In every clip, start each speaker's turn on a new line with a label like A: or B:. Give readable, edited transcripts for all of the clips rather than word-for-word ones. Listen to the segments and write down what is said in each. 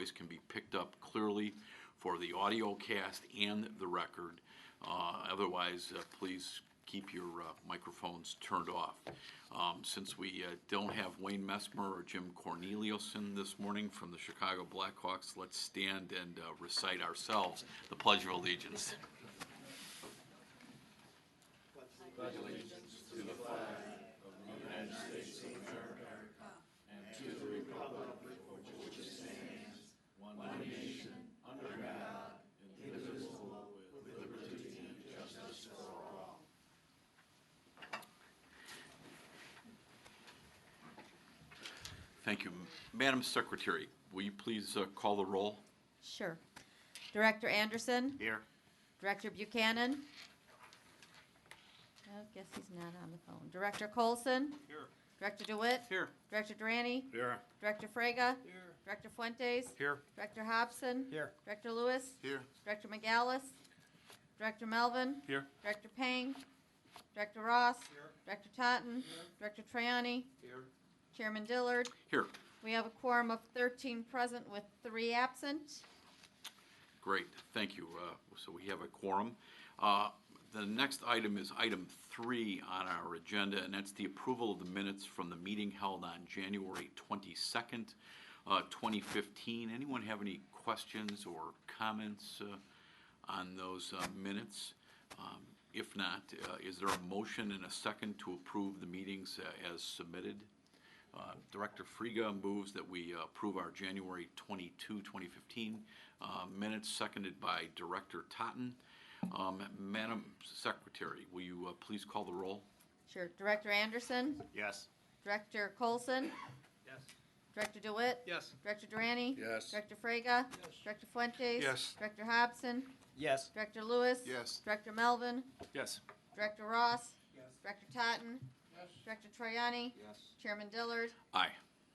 A: voice can be picked up clearly for the audio cast and the record. Otherwise, please keep your microphones turned off. Since we don't have Wayne Messmer or Jim Corneliuson this morning from the Chicago Blackhawks, let's stand and recite ourselves the Pledge of Allegiance. Pledge allegiance to the flag of the United States of America and to the republic for which it stands, one nation, under God, indivisible, with liberty and justice for all. Thank you. Madam Secretary, will you please call the roll?
B: Sure. Director Anderson?
A: Here.
B: Director Buchanan? I guess he's not on the phone. Director Colson?
A: Here.
B: Director DeWitt?
A: Here.
B: Director Durante?
A: Here.
B: Director Frega?
A: Here.
B: Director Fuentes?
A: Here.
B: Director Hobson?
A: Here.
B: Director Lewis?
A: Here.
B: Director McGallis? Director Melvin?
A: Here.
B: Director Pang? Director Ross?
A: Here.
B: Director Totten? Director Traiani?
A: Here.
B: Chairman Dillard?
A: Here.
B: We have a quorum of 13 present with 3 absent.
A: Great, thank you. So we have a quorum. The next item is item 3 on our agenda, and that's the approval of the minutes from the meeting held on January 22nd, 2015. Anyone have any questions or comments on those minutes? If not, is there a motion and a second to approve the meetings as submitted? Director Frega moves that we approve our January 22, 2015 minutes, seconded by Director Totten. Madam Secretary, will you please call the roll?
B: Sure. Director Anderson?
A: Yes.
B: Director Colson?
C: Yes.
B: Director DeWitt?
C: Yes.
B: Director Durante?
A: Yes.
B: Director Frega? Yes. Director Fuentes?
A: Yes.
B: Director Hobson?
C: Yes.
B: Director Lewis?
A: Yes.
B: Director Melvin?
A: Yes.
B: Director Ross?
C: Yes.
B: Director Totten?
C: Yes.
B: Director Traiani?
C: Yes.
B: Chairman Dillard?
A: Aye.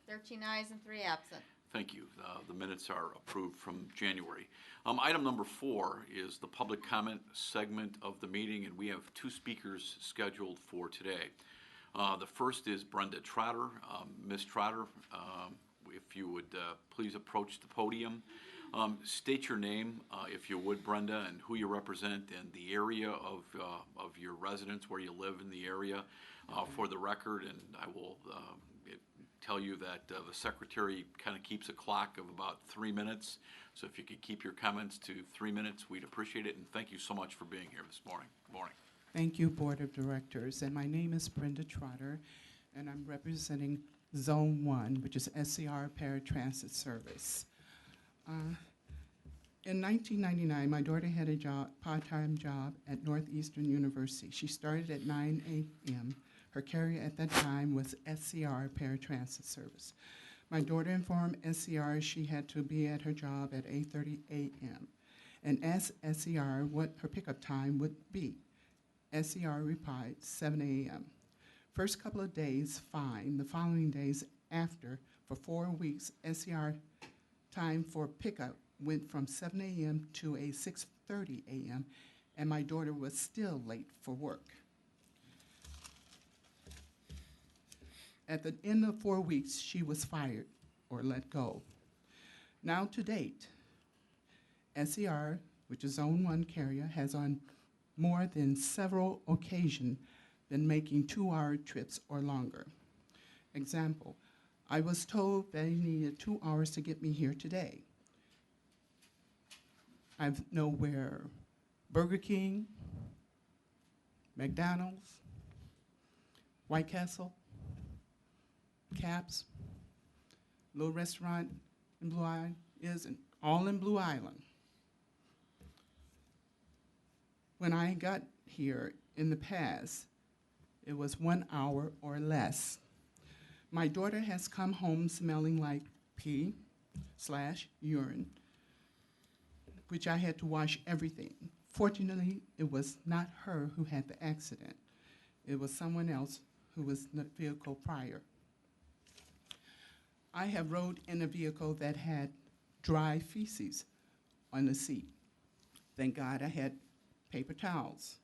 B: 13 ayes and 3 absent.
A: Thank you. The minutes are approved from January. Item number 4 is the public comment segment of the meeting, and we have 2 speakers scheduled for today. The first is Brenda Trotter. Ms. Trotter, if you would please approach the podium. State your name, if you would, Brenda, and who you represent and the area of your residence, where you live in the area, for the record, and I will tell you that the secretary kind of keeps a clock of about 3 minutes. So if you could keep your comments to 3 minutes, we'd appreciate it. And thank you so much for being here this morning. Good morning.
D: Thank you, Board of Directors. And my name is Brenda Trotter, and I'm representing Zone 1, which is SCR Paratransit Service. In 1999, my daughter had a job, part-time job at Northeastern University. She started at 9 a.m. Her carrier at that time was SCR Paratransit Service. My daughter informed SCR she had to be at her job at 8:30 a.m. and asked SCR what her pickup time would be. SCR replied 7 a.m. First couple of days, fine. The following days after, for 4 weeks, SCR time for pickup went from 7 a.m. to a 6:30 a.m., and my daughter was still late for work. At the end of 4 weeks, she was fired or let go. Now to date, SCR, which is Zone 1 carrier, has on more than several occasions been making 2-hour trips or longer. Example, I was told they needed 2 hours to get me here today. I know where Burger King, McDonald's, White Castle, Caps, little restaurant in Blue Island is, and all in Blue Island. When I got here in the past, it was 1 hour or less. My daughter has come home smelling like pee/urine, which I had to wash everything. Fortunately, it was not her who had the accident. It was someone else who was in the vehicle prior. I have rode in a vehicle that had dry feces on the seat. Thank God I had paper towels.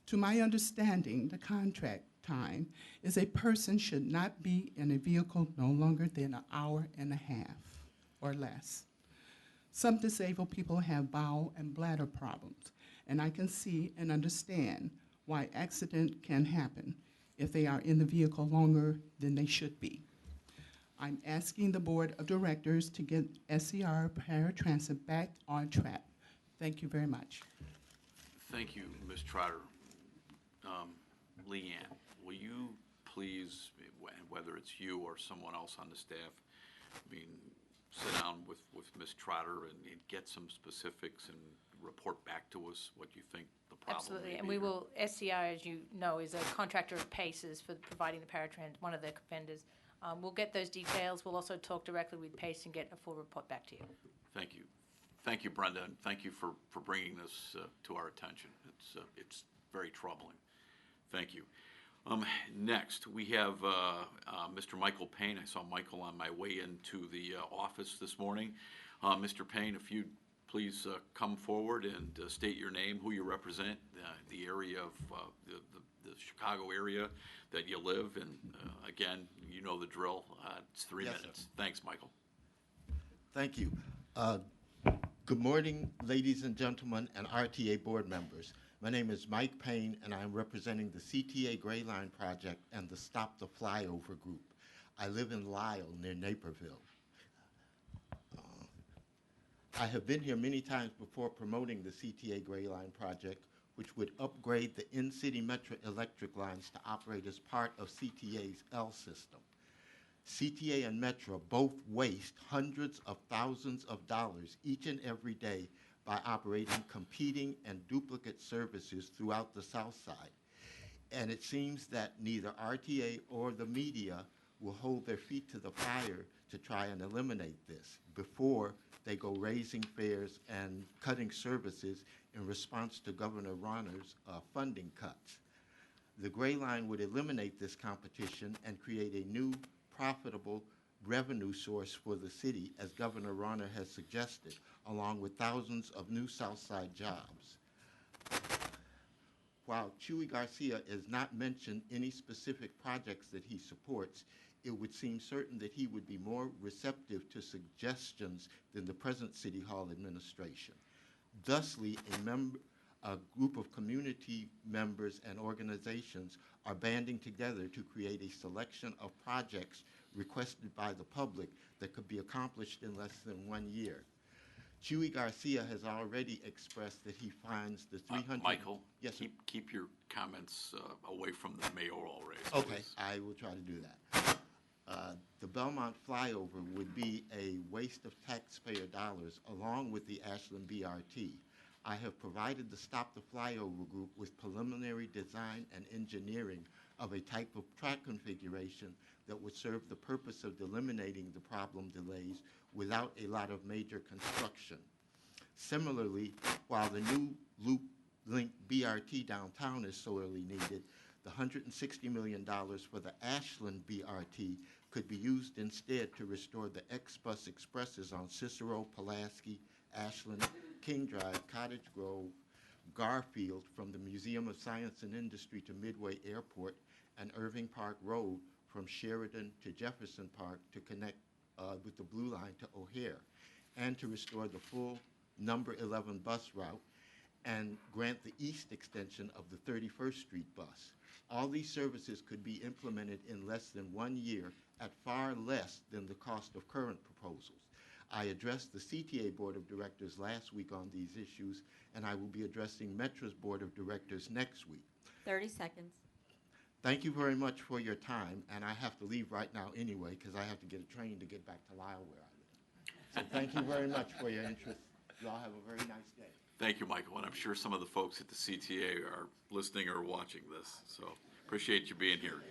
D: To my understanding, the contract time is a person should not be in a vehicle no longer than an hour and a half or less. Some disabled people have bowel and bladder problems, and I can see and understand why accident can happen if they are in the vehicle longer than they should be. I'm asking the Board of Directors to get SCR Paratransit back on track. Thank you very much.
A: Thank you, Ms. Trotter. Leanne, will you please, whether it's you or someone else on the staff, sit down with Ms. Trotter and get some specifics and report back to us what you think the problem may
C: Absolutely,
A: be
C: and we
A: here.
C: will, SCI, as you know, is a contractor of PACES for providing the Paratrans, one of their vendors. We'll get those details. We'll also talk directly with PACE and get a full report back to you.
A: Thank you. Thank you, Brenda, and thank you for bringing this to our attention. It's very troubling. Thank you. Next, we have Mr. Michael Payne. I saw Michael on my way into the office this morning. Mr. Payne, if you'd please come forward and state your name, who you represent, the area of the Chicago area that you live, and again, you know the drill. It's 3
E: Yes,
A: minutes.
E: sir.
A: Thanks, Michael.
E: Thank you. Good morning, ladies and gentlemen, and RTA board members. My name is Mike Payne, and I'm representing the CTA Gray Line Project and the Stop the Flyover Group. I live in Lisle, near Naperville. I have been here many times before promoting the CTA Gray Line Project, which would upgrade the in-city Metro electric lines to operate as part of CTA's L system. CTA and Metro both waste hundreds of thousands of dollars each and every day by operating competing and duplicate services throughout the South Side. And it seems that neither RTA or the media will hold their feet to the fire to try and eliminate this before they go raising fares and cutting services in response to Governor Rauner's funding cuts. The Gray Line would eliminate this competition and create a new profitable revenue source for the city, as Governor Rauner has suggested, along with thousands of new Southside jobs. While Chuy Garcia has not mentioned any specific projects that he supports, it would seem certain that he would be more receptive to suggestions than the present City Hall administration. Thusly, a group of community members and organizations are banding together to create a selection of projects requested by the public that could be accomplished in less than 1 year. Chuy Garcia has already expressed that he finds the 300...
A: Michael,
E: Yes, sir.
A: keep your comments away from the mayoral race.
E: Okay,
A: please.
E: I will try to do that. The Belmont flyover would be a waste of taxpayer dollars along with the Ashland BRT. I have provided the Stop the Flyover group with preliminary design and engineering of a type of track configuration that would serve the purpose of eliminating the problem delays without a lot of major construction. Similarly, while the new Loop Link BRT downtown is sorely needed, the $160 million for the Ashland BRT could be used instead to restore the X-Bus expresses on Cicero, Pulaski, Ashland, King Drive, Cottage Grove, Garfield from the Museum of Science and Industry to Midway Airport, and Irving Park Road from Sheridan to Jefferson Park to connect with the Blue Line to O'Hare, and to restore the full number 11 bus route and grant the east extension of the 31st Street bus. All these services could be implemented in less than 1 year at far less than the cost of current proposals. I addressed the CTA Board of Directors last week on these issues, and I will be addressing Metro's Board of Directors next week.
B: 30 seconds.
E: Thank you very much for your time, and I have to leave right now anyway because I have to get a train to get back to Lisle where I live. So thank you very much for your interest. You all have a very nice day.
A: Thank you, Michael, and I'm sure some of the folks at the CTA are listening or watching this, so appreciate you being here.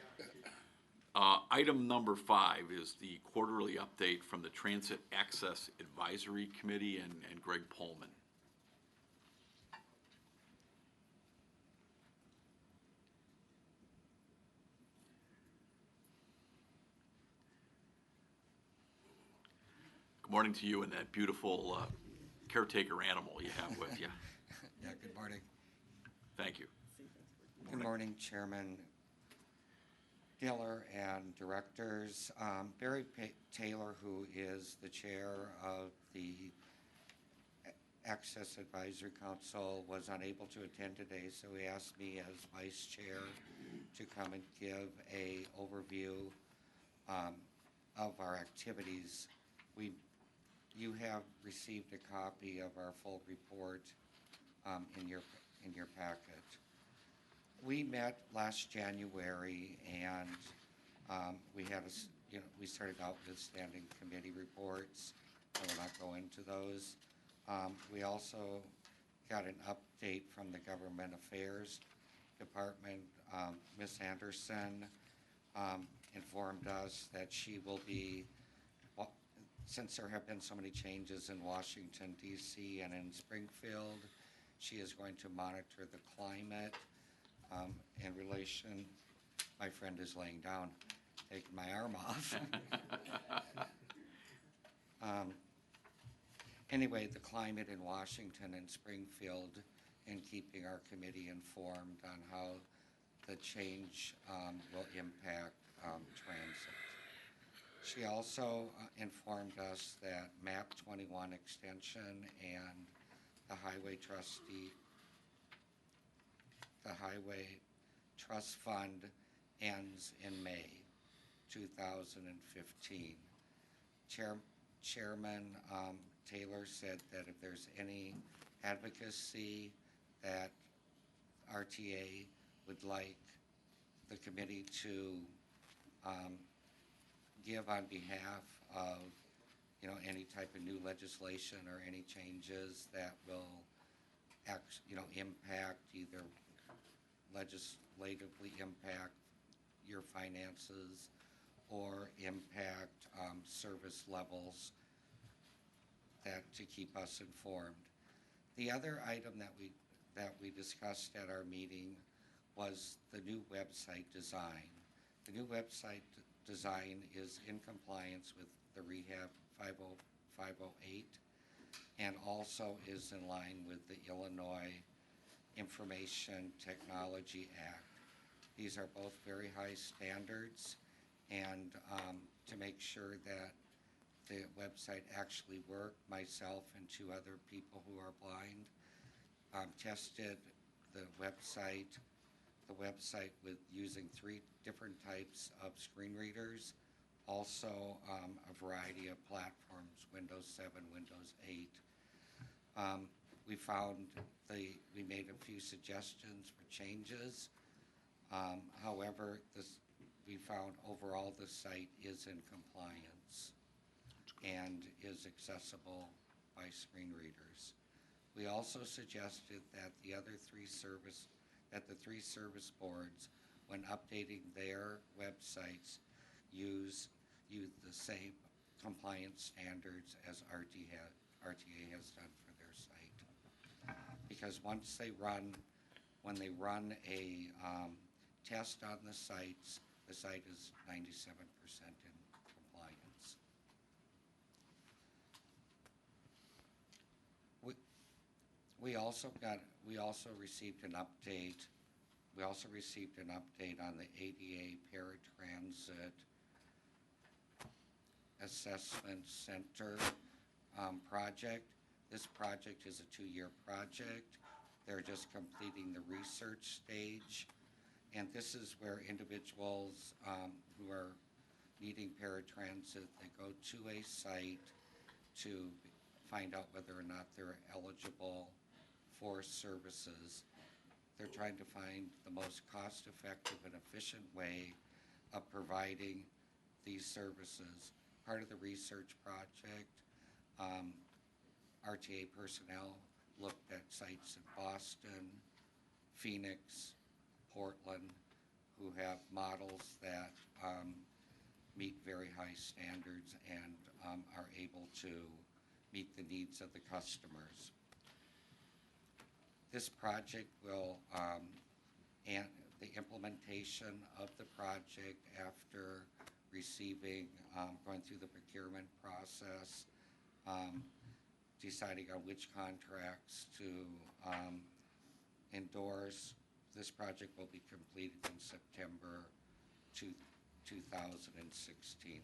A: Item number 5 is the quarterly update from the Transit Access Advisory Committee and Greg Pullman. Good morning to you and that beautiful caretaker animal you have with you.
F: Yeah, good morning.
A: Thank you.
F: Good morning, Chairman Giller and directors. Barry Taylor, who is the chair of the Access Advisory Council was unable to attend today, so he asked me as vice chair to come and give a overview of our activities. You have received a copy of our full report in your packet. We met last January, and we had we started out with standing committee reports. I will not go into those. We also got an update from the Government Affairs Department. Ms. Anderson informed us that she will be, since there have been so many changes in Washington, D.C. and in Springfield, she is going to monitor the climate in relation. My friend is laying down, taking my arm off. Anyway, the climate in Washington and Springfield, and keeping our committee informed on how the change will impact transit. She also informed us that MAP 21 extension and the Highway Trust Fund ends in May 2015. Chairman Taylor said that if there's any advocacy that RTA would like the committee to give on behalf of, any type of new legislation or any changes that will impact either legislatively impact your finances or impact service levels, that to keep us informed. The other item that we discussed at our meeting was the new website design. The new website design is in compliance with the Rehab 508 and also is in line with the Illinois Information Technology Act. These are both very high standards, and to make sure that the website actually worked, myself and two other people who are blind tested the website with using 3 different types of screen readers, also a variety of platforms, Windows 7, Windows 8. We made a few suggestions for changes. However, we found overall the site is in compliance and is accessible by screen readers. We also suggested that the 3 service boards, when updating their websites, use the same compliance standards as RTA has done for their site. Because when they run a test on the site is 97% in compliance. We also received an update. We also received an update on the ADA Paratransit Assessment Center project. This project is a 2-year project. They're just completing the research stage, and this is where individuals who are needing paratransit, they go to a site to find out whether or not they're eligible for services. They're trying to find the most cost-effective and efficient way of providing these services. Part of the research project, RTA personnel looked at sites in Boston, Phoenix, Portland, who have models that meet very high standards and are able to meet the needs of the customers. This project will, and the implementation of the project after receiving, going through the procurement process, deciding on which contracts to endorse. This project will be completed in September 2016.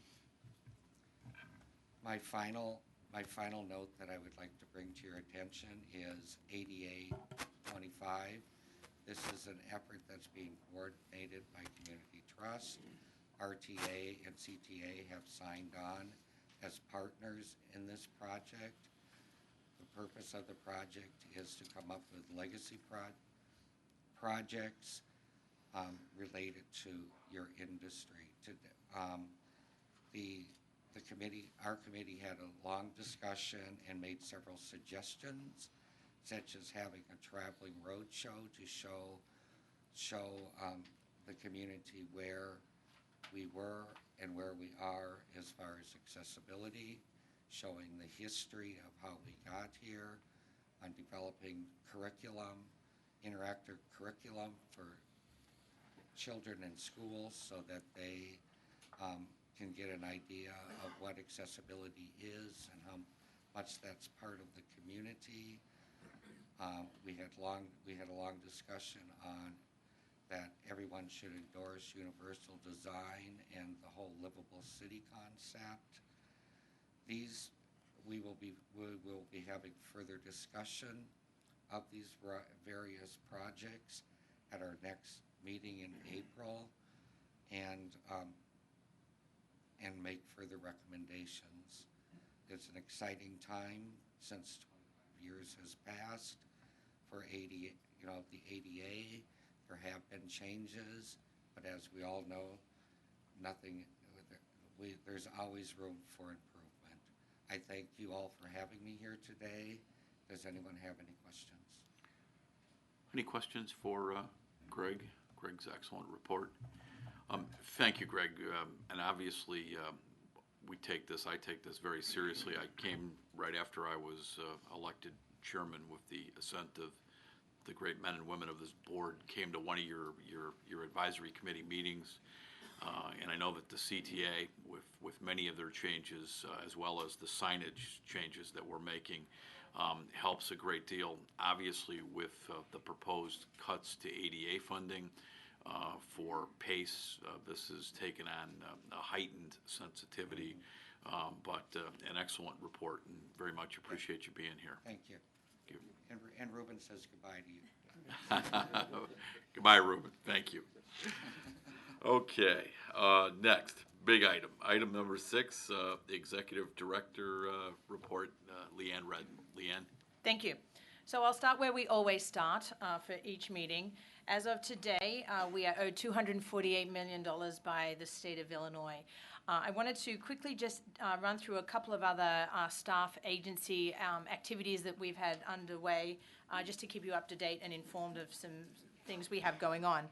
F: My final My final note that I would like to bring to your attention is ADA 25. This is an effort that's being coordinated by Community Trust. RTA and CTA have signed on as partners in this project. The purpose of the project is to come up with legacy projects related to your industry. Our committee had a long discussion and made several suggestions, such as having a traveling road show to show the community where we were and where we are as far as accessibility, showing the history of how we got here, on developing curriculum, interactive curriculum for children in schools so that they can get an idea of what accessibility is and how much that's part of the community. We had a long discussion on that everyone should endorse universal design and the whole livable city concept. We will be having further discussion of these various projects at our next meeting in April, and make further recommendations. It's an exciting time since 25 years has passed for the ADA. There have been changes, but as we all know, there's always room for improvement. I thank you all for having me here today. Does anyone have any questions?
A: Any questions for Greg? Greg's excellent report. Thank you, Greg. And obviously, I take this very seriously. I came right after I was elected chairman with the assent of the great men and women of this board, came to one of your advisory committee meetings. And I know that the CTA, with many of their changes, as well as the signage changes that we're making, helps a great deal. Obviously, with the proposed cuts to ADA funding for PACE, this has taken on a heightened sensitivity, but an excellent report, and very much appreciate you being here.
F: Thank you.
A: Thank you.
F: And Ruben says goodbye to you.
A: Goodbye, Ruben. Thank you. Okay, next, big item. Item number 6, the Executive Director report, Leanne Redden. Leanne?
C: Thank you. So I'll start where we always start for each meeting. As of today, we are owed $248 million by the state of Illinois. I wanted to quickly just run through a couple of other staff agency activities that we've had underway, just to keep you up to date and informed of some things we have going on.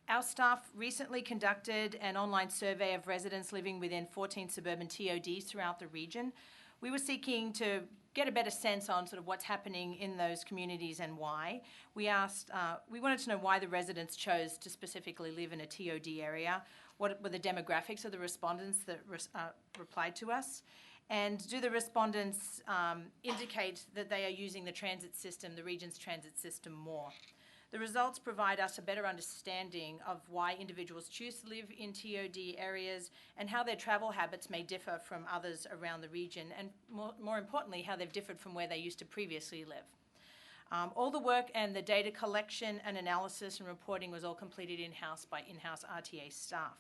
C: Our staff recently conducted an online survey of residents living within 14 suburban TODs throughout the region. We were seeking to get a better sense on sort of what's happening in those communities and why. We wanted to know why the residents chose to specifically live in a TOD area, what were the demographics of the respondents that replied to us, and do the respondents indicate that they are using the transit system, the region's transit system, more. The results provide us a better understanding of why individuals choose to live in TOD areas and how their travel habits may differ from others around the region, and more importantly, how they've differed from where they used to previously live. All the work and the data collection and analysis and reporting was all completed in-house by in-house RTA staff.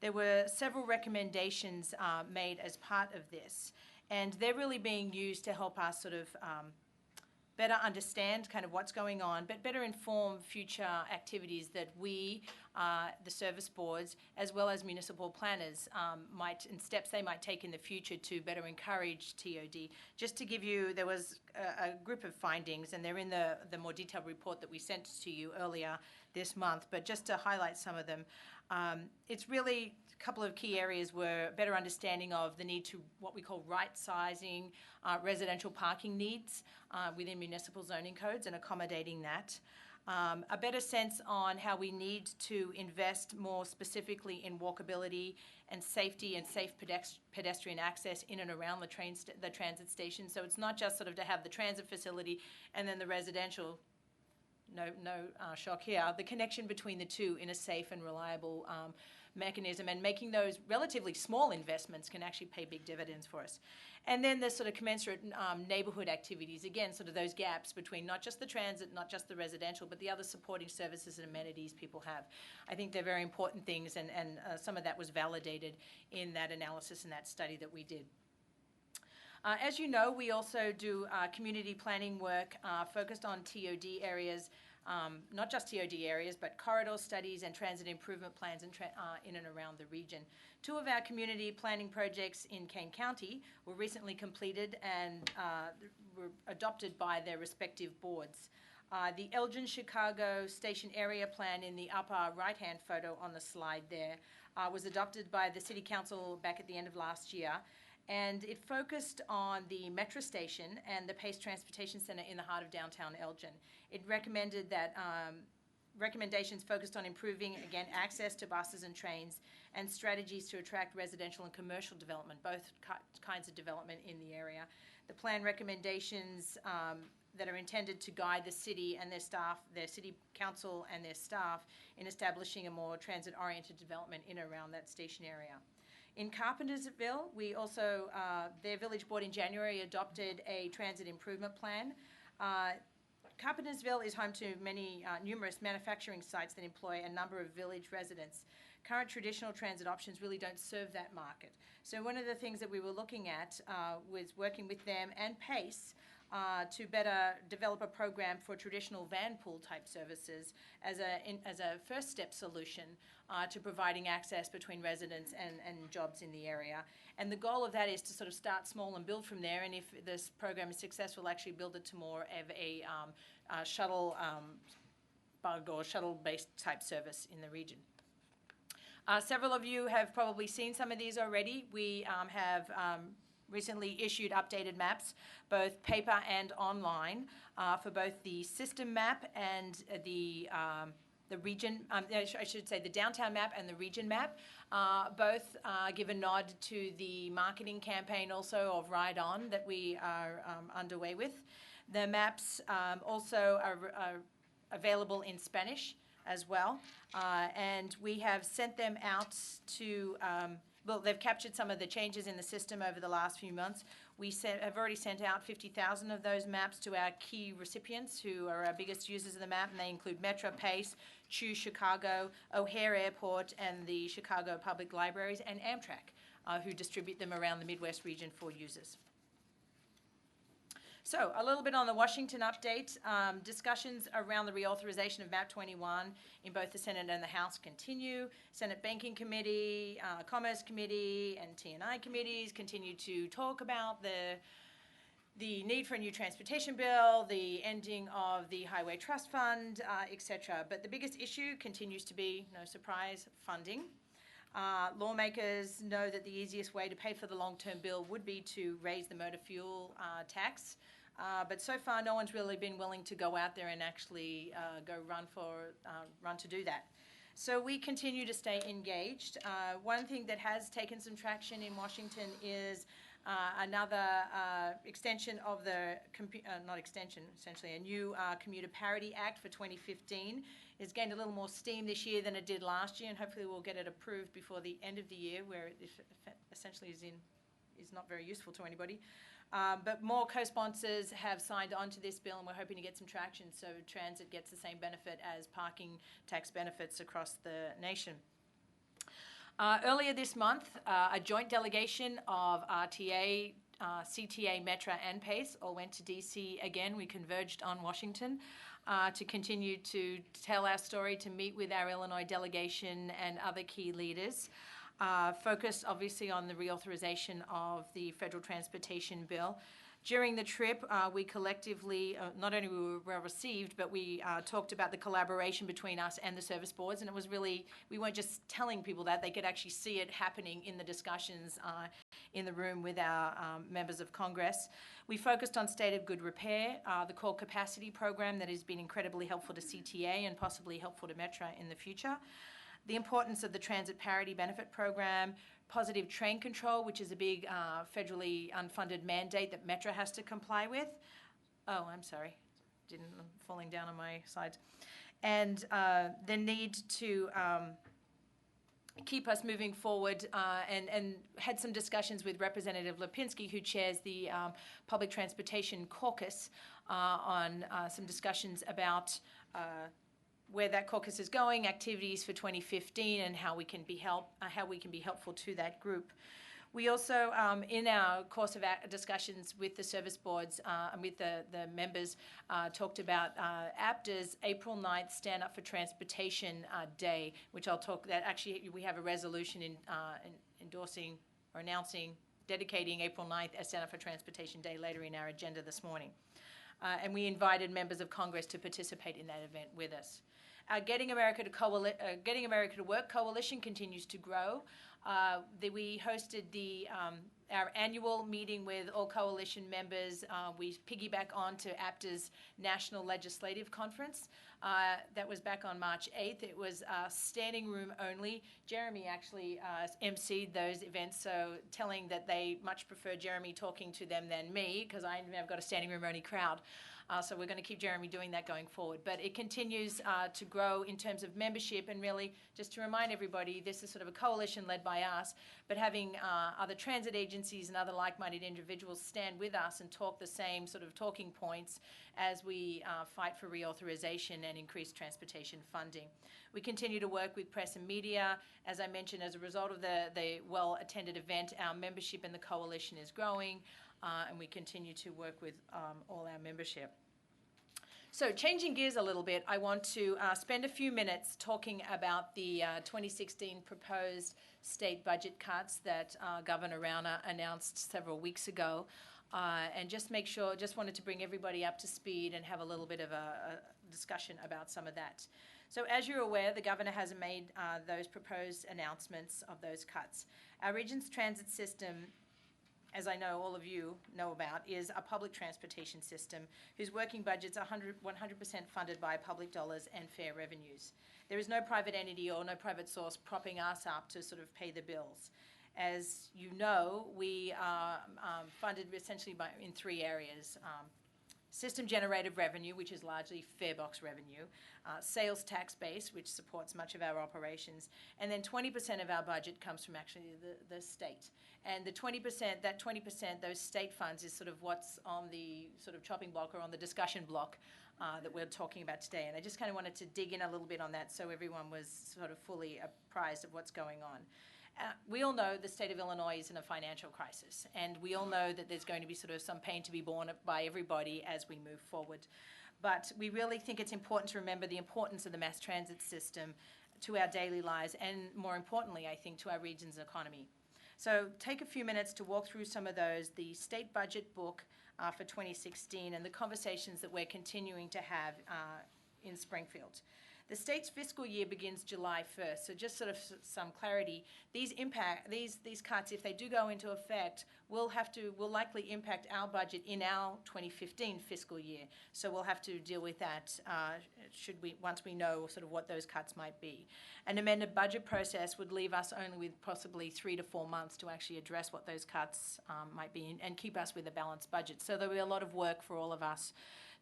C: There were several recommendations made as part of this, and they're really being used to help us sort of better understand kind of what's going on, but better inform future activities that we, the service boards, as well as municipal planners, and steps they might take in the future to better encourage TOD. Just to give you, there was a group of findings, and they're in the more detailed report that we sent to you earlier this month, but just to highlight some of them, it's really a couple of key areas were better understanding of the need to what we call right-sizing residential parking needs within municipal zoning codes and accommodating that. A better sense on how we need to invest more specifically in walkability and safety and safe pedestrian access in and around the transit station. So it's not just sort of to have the transit facility and then the residential. No shock here. The connection between the two in a safe and reliable mechanism, and making those relatively small investments can actually pay big dividends for us. And then the sort of commensurate neighbourhood activities, again, sort of those gaps between not just the transit, not just the residential, but the other supporting services and amenities people have. I think they're very important things, and some of that was validated in that analysis and that study that we did. As you know, we also do community planning work focused on TOD areas, not just TOD areas, but corridor studies and transit improvement plans in and around the region. Two of our community planning projects in Kane County were recently completed and were adopted by their respective boards. The Elgin-Chicago Station Area Plan in the upper right-hand photo on the slide there was adopted by the City Council back at the end of last year, and it focused on the metro station and the Pace Transportation Center in the heart of downtown Elgin. It recommended that recommendations focused on improving, again, access to buses and trains and strategies to attract residential and commercial development, both kinds of development in the area. The plan recommendations that are intended to guide the city and their staff, their city council and their staff in establishing a more transit-oriented development in and around that station area. In Carpentersville, we also, their village board in January adopted a transit improvement plan. Carpentersville is home to numerous manufacturing sites that employ a number of village residents. Current traditional transit options really don't serve that market. So one of the things that we were looking at was working with them and Pace to better develop a program for traditional van pool type services as a first step solution to providing access between residents and jobs in the area. And the goal of that is to sort of start small and build from there, and if this program is successful, actually build it to more of a shuttle bug or shuttle-based type service in the region. Several of you have probably seen some of these already. We have recently issued updated maps, both paper and online, for both the system map and the region, I should say the downtown map and the region map. Both give a nod to the marketing campaign also of Ride On that we are underway with. The maps also are available in Spanish as well, and we have sent them out to well, they've captured some of the changes in the system over the last few months. We have already sent out 50,000 of those maps to our key recipients who are our biggest users of the map, and they include Metro Pace, Choose Chicago, O'Hare Airport, and the Chicago Public Libraries, and Amtrak, who distribute them around the Midwest region for users. So a little bit on the Washington update. Discussions around the reauthorization of Map 21 in both the Senate and the House continue. Senate Banking Committee, Commerce Committee, and T&I committees continue to talk about the need for a new transportation bill, the ending of the Highway Trust Fund, etc. But the biggest issue continues to be, no surprise, funding. Lawmakers know that the easiest way to pay for the long-term bill would be to raise the motor fuel tax, but so far no one's really been willing to go out there and actually run to do that. So we continue to stay engaged. One thing that has taken some traction in Washington is another extension of the, not extension, essentially a new Commuter Parity Act for 2015. It's gained a little more steam this year than it did last year, and hopefully we'll get it approved before the end of the year, where it essentially is not very useful to anybody. But more co-sponsors have signed on to this bill, and we're hoping to get some traction so transit gets the same benefit as parking tax benefits across the nation. Earlier this month, a joint delegation of RTA, CTA, Metra, and PACE all went to D.C. again. We converged on Washington to continue to tell our story, to meet with our Illinois delegation and other key leaders. Focused obviously on the reauthorization of the federal transportation bill. During the trip, we collectively, not only were we well received, but we talked about the collaboration between us and the service boards, and it was really, we weren't just telling people that, they could actually see it happening in the discussions in the room with our members of Congress. We focused on state of good repair, the core capacity program that has been incredibly helpful to CTA and possibly helpful to Metra in the future. The importance of the Transit Parity Benefit Program, positive train control, which is a big federally unfunded mandate that Metra has to comply with. Oh, I'm sorry, I'm falling down on my slides. And the need to keep us moving forward, and had some discussions with Representative Lipinski, who chairs the Public Transportation Caucus, on some discussions about where that caucus is going, activities for 2015, and how we can be helpful to that group. We also, in our course of discussions with the service boards and with the members, talked about APTA's April 9th Stand Up for Transportation Day, which I'll talk, that actually we have a resolution endorsing or announcing, dedicating April 9th as Stand Up for Transportation Day later in our agenda this morning. And we invited members of Congress to participate in that event with us. Our Getting America to Work coalition continues to grow. We hosted our annual meeting with all coalition members. We piggyback on to APTA's National Legislative Conference. That was back on March 8th. It was standing room only. Jeremy actually emceed those events, so telling that they much prefer Jeremy talking to them than me, because I've got a standing room only crowd. So we're going to keep Jeremy doing that going forward. But it continues to grow in terms of membership, and really, just to remind everybody, this is sort of a coalition led by us, but having other transit agencies and other like-minded individuals stand with us and talk the same sort of talking points as we fight for reauthorization and increased transportation funding. We continue to work with press and media. As I mentioned, as a result of the well-attended event, our membership in the coalition is growing, and we continue to work with all our membership. So changing gears a little bit, I want to spend a few minutes talking about the 2016 proposed state budget cuts that Governor Rauner announced several weeks ago, and just wanted to bring everybody up to speed and have a little bit of a discussion about some of that. So as you're aware, the governor has made those proposed announcements of those cuts. Our region's transit system, as I know all of you know about, is a public transportation system whose working budgets are 100% funded by public dollars and fare revenues. There is no private entity or no private source propping us up to sort of pay the bills. As you know, we are funded essentially in three areas. System-generated revenue, which is largely fare box revenue, sales tax base, which supports much of our operations, and then 20% of our budget comes from actually the state. And the 20%, those state funds, is sort of what's on the sort of chopping block or on the discussion block that we're talking about today. And I just kind of wanted to dig in a little bit on that so everyone was sort of fully apprised of what's going on. We all know the state of Illinois is in a financial crisis, and we all know that there's going to be sort of some pain to be borne by everybody as we move forward. But we really think it's important to remember the importance of the mass transit system to our daily lives, and more importantly, I think, to our region's economy. So take a few minutes to walk through some of those, the state budget book for 2016, and the conversations that we're continuing to have in Springfield. The state's fiscal year begins July 1st, so just sort of some clarity. These cuts, if they do go into effect, will likely impact our budget in our 2015 fiscal year. So we'll have to deal with that once we know sort of what those cuts might be. An amended budget process would leave us only with possibly 3 to 4 months to actually address what those cuts might be and keep us with a balanced budget. So there'll be a lot of work for all of us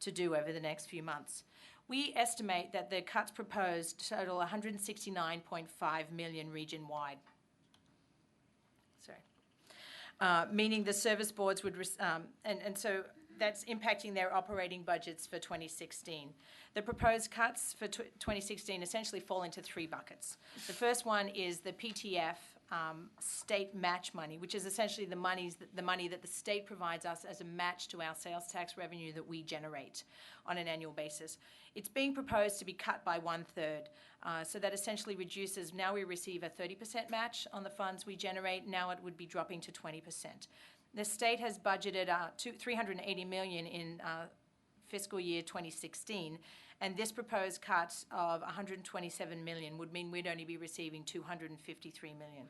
C: to do over the next few months. We estimate that the cuts proposed total $169.5 million region-wide. Meaning the service boards would, and so that's impacting their operating budgets for 2016. The proposed cuts for 2016 essentially fall into three buckets. The first one is the PTF state match money, which is essentially the money that the state provides us as a match to our sales tax revenue that we generate on an annual basis. It's being proposed to be cut by 1/3, so that essentially reduces. Now we receive a 30% match on the funds we generate. Now it would be dropping to 20%. The state has budgeted $380 million in fiscal year 2016, and this proposed cut of $127 million would mean we'd only be receiving $253 million.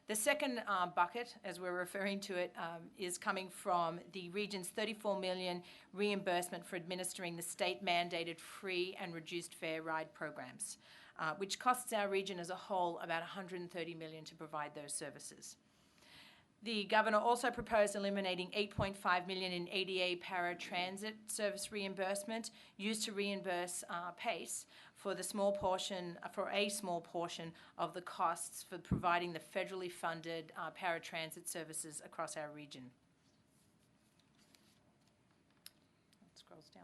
C: The second bucket, as we're referring to it, is coming from the region's $34 million reimbursement for administering the state-mandated free and reduced fare ride programs, which costs our region as a whole about $130 million to provide those services. The governor also proposed eliminating $8.5 million in ADA paratransit service reimbursement used to reimburse PACE for a small portion of the costs for providing the federally funded paratransit services across our region. It scrolls down.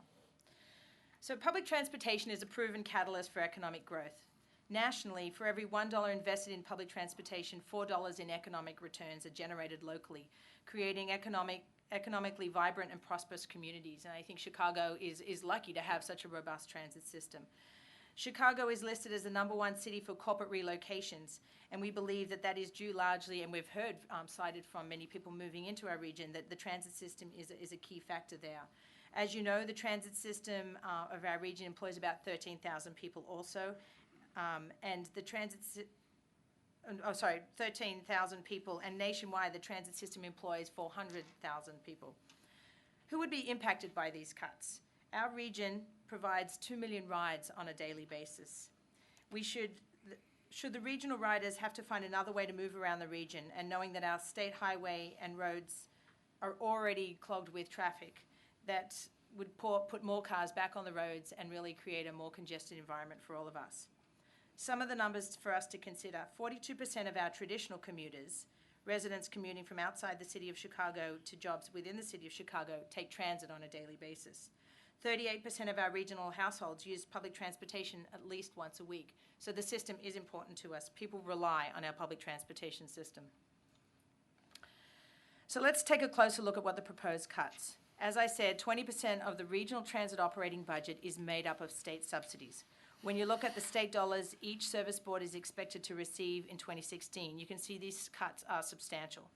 C: So public transportation is a proven catalyst for economic growth. Nationally, for every $1 invested in public transportation, $4 in economic returns are generated locally, creating economically vibrant and prosperous communities. And I think Chicago is lucky to have such a robust transit system. Chicago is listed as the #1 city for corporate relocations, and we believe that is due largely, and we've heard cited from many people moving into our region, that the transit system is a key factor there. As you know, the transit system of our region employs about 13,000 people also. And the 13,000 people, and nationwide the transit system employs 400,000 people. Who would be impacted by these cuts? Our region provides 2 million rides on a daily basis. Should the regional riders have to find another way to move around the region, and knowing that our state highway and roads are already clogged with traffic, that would put more cars back on the roads and really create a more congested environment for all of us. Some of the numbers for us to consider: 42% of our traditional commuters, residents commuting from outside the city of Chicago to jobs within the city of Chicago, take transit on a daily basis. 38% of our regional households use public transportation at least once a week. So the system is important to us. People rely on our public transportation system. So let's take a closer look at what the proposed cuts. As I said, 20% of the regional transit operating budget is made up of state subsidies. When you look at the state dollars each service board is expected to receive in 2016, you can see these cuts are substantial.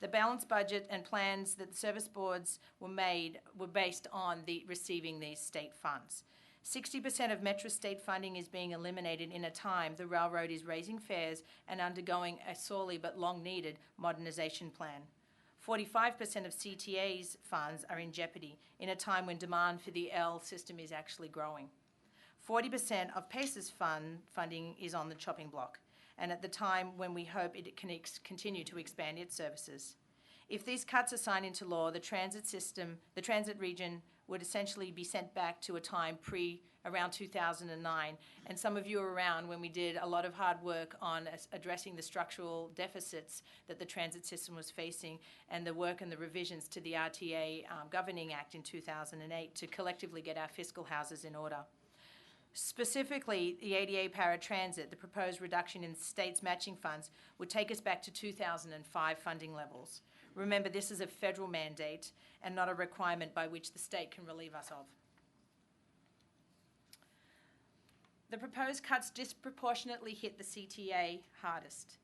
C: The balanced budget and plans that the service boards were based on receiving these state funds. 60% of Metro state funding is being eliminated in a time the railroad is raising fares and undergoing a sorely but long-needed modernization plan. 45% of CTA's funds are in jeopardy in a time when demand for the L system is actually growing. 40% of PACE's funding is on the chopping block, and at the time when we hope it can continue to expand its services. If these cuts are signed into law, the transit region would essentially be sent back to a time around 2009. And some of you were around when we did a lot of hard work on addressing the structural deficits that the transit system was facing, and the work and the revisions to the RTA Governing Act in 2008 to collectively get our fiscal houses in order. Specifically, the ADA paratransit, the proposed reduction in the state's matching funds, would take us back to 2005 funding levels. Remember, this is a federal mandate and not a requirement by which the state can relieve us of. The proposed cuts disproportionately hit the CTA hardest,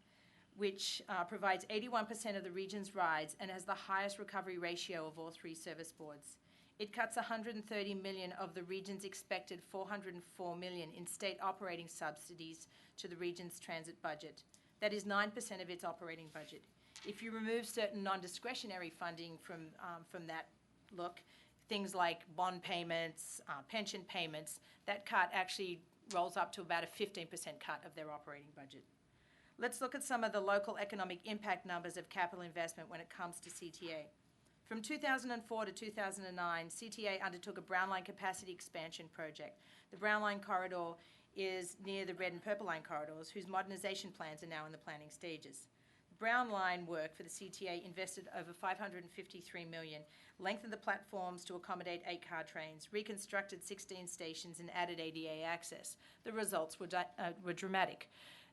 C: which provides 81% of the region's rides and has the highest recovery ratio of all three service boards. It cuts $130 million of the region's expected $404 million in state operating subsidies to the region's transit budget. That is 9% of its operating budget. If you remove certain non-discretionary funding from that look, things like bond payments, pension payments, that cut actually rolls up to about a 15% cut of their operating budget. Let's look at some of the local economic impact numbers of capital investment when it comes to CTA. From 2004 to 2009, CTA undertook a Brown Line capacity expansion project. The Brown Line corridor is near the Red and Purple Line corridors, whose modernization plans are now in the planning stages. The Brown Line work for the CTA invested over $553 million, lengthened the platforms to accommodate 8-car trains, reconstructed 16 stations, and added ADA access. The results were dramatic.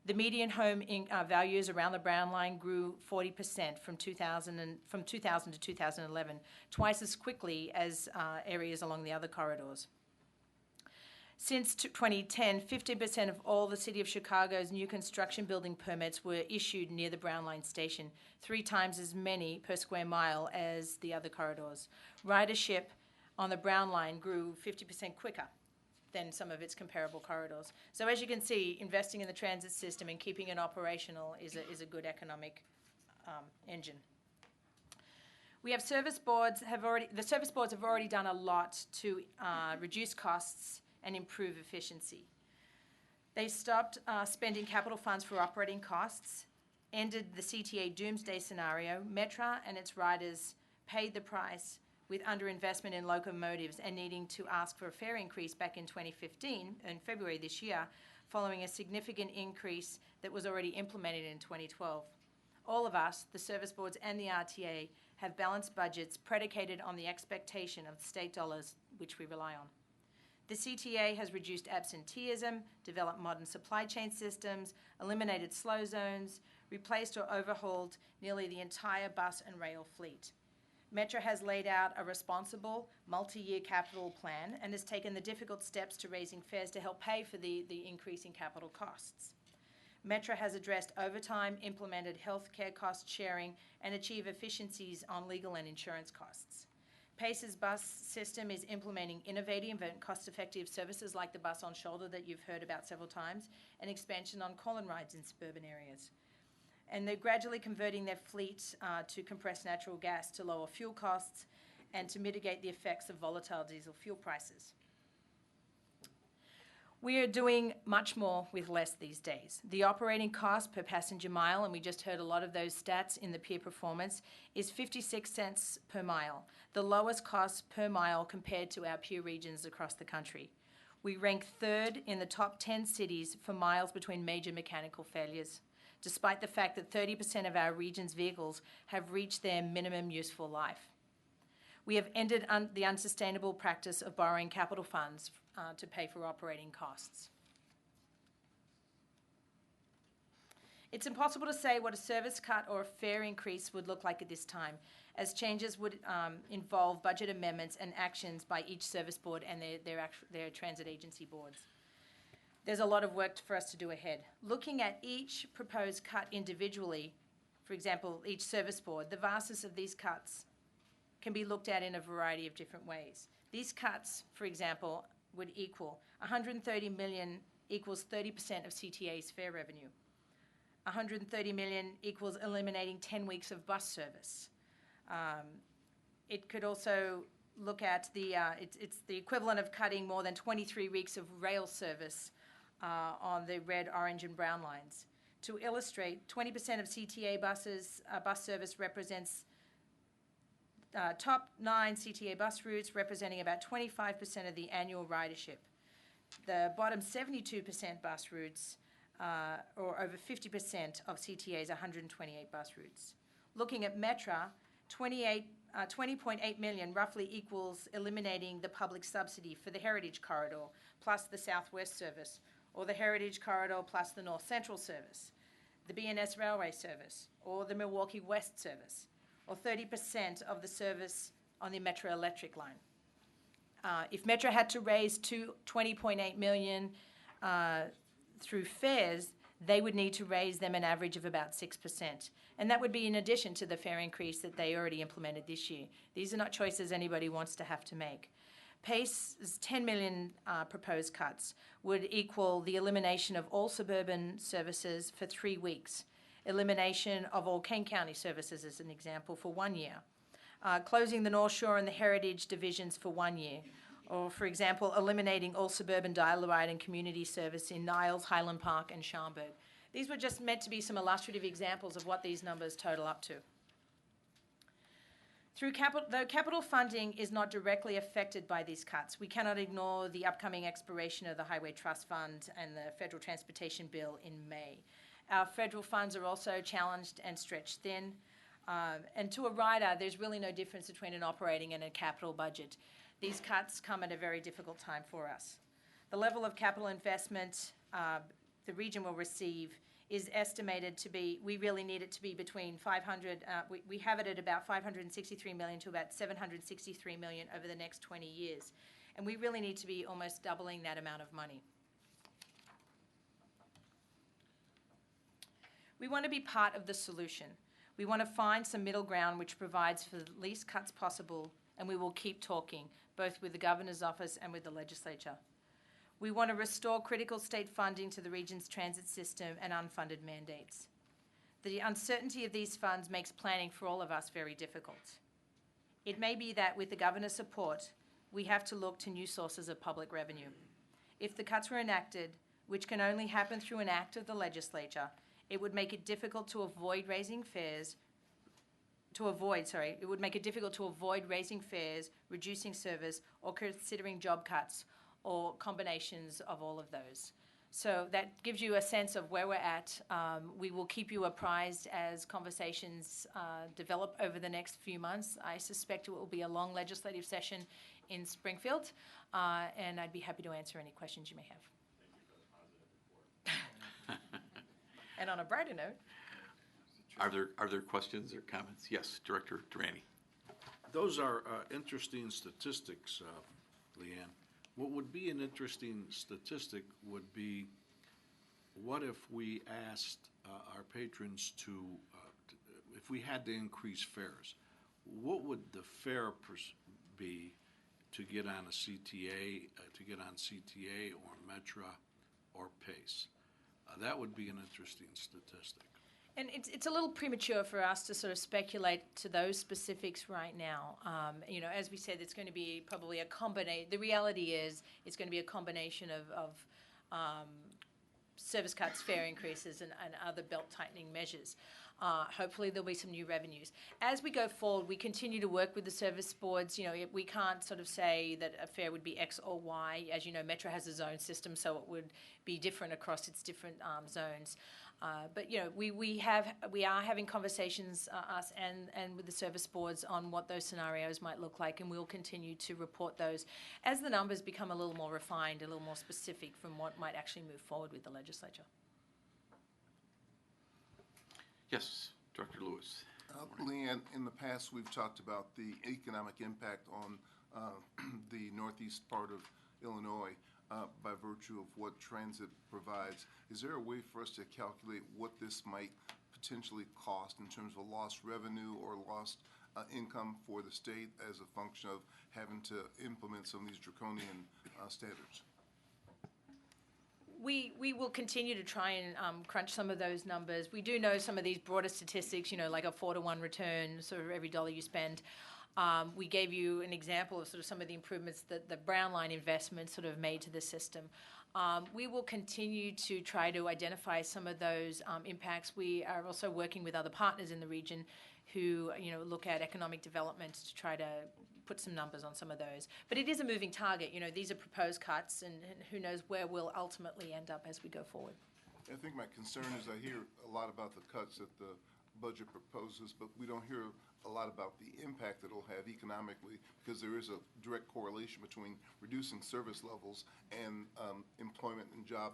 C: The median home values around the Brown Line grew 40% from 2000 to 2011, twice as quickly as areas along the other corridors. Since 2010, 15% of all the City of Chicago's new construction building permits were issued near the Brown Line station, 3 times as many per square mile as the other corridors. Ridership on the Brown Line grew 50% quicker than some of its comparable corridors. So as you can see, investing in the transit system and keeping it operational is a good economic engine. We have the service boards have already done a lot to reduce costs and improve efficiency. They stopped spending capital funds for operating costs. ended the CTA doomsday scenario, Metra and its riders paid the price with underinvestment in locomotives and needing to ask for a fare increase back in 2015, in February this year, following a significant increase that was already implemented in 2012. All of us, the service boards and the RTA, have balanced budgets predicated on the expectation of the state dollars which we rely on. The CTA has reduced absenteeism, developed modern supply chain systems, eliminated slow zones, replaced or overhauled nearly the entire bus and rail fleet. Metra has laid out a responsible, multi-year capital plan and has taken the difficult steps to raising fares to help pay for the increase in capital costs. Metra has addressed overtime, implemented healthcare cost sharing, and achieved efficiencies on legal and insurance costs. PACE's bus system is implementing innovative and cost-effective services like the bus on shoulder that you've heard about several times, and expansion on call-in rides in suburban areas. And they're gradually converting their fleet to compressed natural gas to lower fuel costs and to mitigate the effects of volatile diesel fuel prices. We are doing much more with less these days. The operating cost per passenger mile, and we just heard a lot of those stats in the peer performance, is 56 cents per mile, the lowest cost per mile compared to our peer regions across the country. We rank third in the top 10 cities for miles between major mechanical failures, despite the fact that 30% of our region's vehicles have reached their minimum useful life. We have ended the unsustainable practice of borrowing capital funds to pay for operating costs. It's impossible to say what a service cut or a fare increase would look like at this time, as changes would involve budget amendments and actions by each service board and their transit agency boards. There's a lot of work for us to do ahead. Looking at each proposed cut individually, for example, each service board, the vastness of these cuts can be looked at in a variety of different ways. These cuts, for example, would equal $130 million equals 30% of CTA's fare revenue. $130 million equals eliminating 10 weeks of bus service. It could also look at it's the equivalent of cutting more than 23 weeks of rail service on the red, orange, and brown lines. To illustrate, 20% of CTA bus service represents top 9 CTA bus routes, representing about 25% of the annual ridership. The bottom 72% bus routes, or over 50% of CTA's 128 bus routes. Looking at Metra, 20.8 million roughly equals eliminating the public subsidy for the Heritage Corridor plus the Southwest service, or the Heritage Corridor plus the North Central service, the BNS Railway service, or the Milwaukee West service, or 30% of the service on the Metro Electric line. If Metro had to raise 20.8 million through fares, they would need to raise them an average of about 6%. And that would be in addition to the fare increase that they already implemented this year. These are not choices anybody wants to have to make. PACE's 10 million proposed cuts would equal the elimination of all suburban services for 3 weeks, elimination of all Kane County services as an example for 1 year, closing the North Shore and the Heritage divisions for 1 year, or for example, eliminating all suburban dial-a-ride and community service in Niles, Highland Park, and Schaumburg. These were just meant to be some illustrative examples of what these numbers total up to. Though capital funding is not directly affected by these cuts, we cannot ignore the upcoming expiration of the Highway Trust Fund and the Federal Transportation Bill in May. Our federal funds are also challenged and stretched thin. And to a rider, there's really no difference between an operating and a capital budget. These cuts come at a very difficult time for us. The level of capital investment the region will receive is estimated to be, we really need it to be between 500, we have it at about 563 million to about 763 million over the next 20 years. And we really need to be almost doubling that amount of money. We want to be part of the solution. We want to find some middle ground which provides for the least cuts possible, and we will keep talking, both with the Governor's Office and with the Legislature. We want to restore critical state funding to the region's transit system and unfunded mandates. The uncertainty of these funds makes planning for all of us very difficult. It may be that with the Governor's support, we have to look to new sources of public revenue. If the cuts were enacted, which can only happen through an act of the Legislature, It would make it difficult to avoid raising fares, it would make it difficult to avoid raising fares, reducing service, or considering job cuts, or combinations of all of those. So that gives you a sense of where we're at. We will keep you apprised as conversations develop over the next few months. I suspect it will be a long legislative session in Springfield, and I'd be happy to answer any questions you may have. And on a brighter note,
A: Are there questions or comments? Yes, Director Durrani.
G: Those are interesting statistics, Leanne. What would be an interesting statistic would be, what if we asked our patrons if we had to increase fares, what would the fare be to get on a CTA, or Metra or PACE? That would be an interesting statistic.
C: and it's a little premature for us to sort of speculate to those specifics right now. As we said, it's going to be probably a combination. The reality is it's going to be a combination of service cuts, fare increases, and other belt-tightening measures. Hopefully there'll be some new revenues. As we go forward, we continue to work with the service boards. We can't sort of say that a fare would be X or Y. As you know, Metro has a zone system, so it would be different across its different zones. But we are having conversations, us and with the service boards, on what those scenarios might look like, and we'll continue to report those as the numbers become a little more refined, a little more specific from what might actually move forward with the legislature.
A: Yes, Director Lewis.
H: Leanne, in the past, we've talked about the economic impact on the northeast part of Illinois by virtue of what transit provides. Is there a way for us to calculate what this might potentially cost in terms of lost revenue or lost income for the state as a function of having to implement some of these draconian standards?
C: We will continue to try and crunch some of those numbers. We do know some of these broader statistics, like a 4-to-1 return, sort of every dollar you spend. We gave you an example of sort of some of the improvements that the Brown Line investment sort of made to the system. We will continue to try to identify some of those impacts. We are also working with other partners in the region who, look at economic development to try to put some numbers on some of those. But it is a moving target. These are proposed cuts, and who knows where we'll ultimately end up as we go forward.
H: I think my concern is I hear a lot about the cuts that the budget proposes, but we don't hear a lot about the impact that it'll have economically, because there is a direct correlation between reducing service levels and employment and job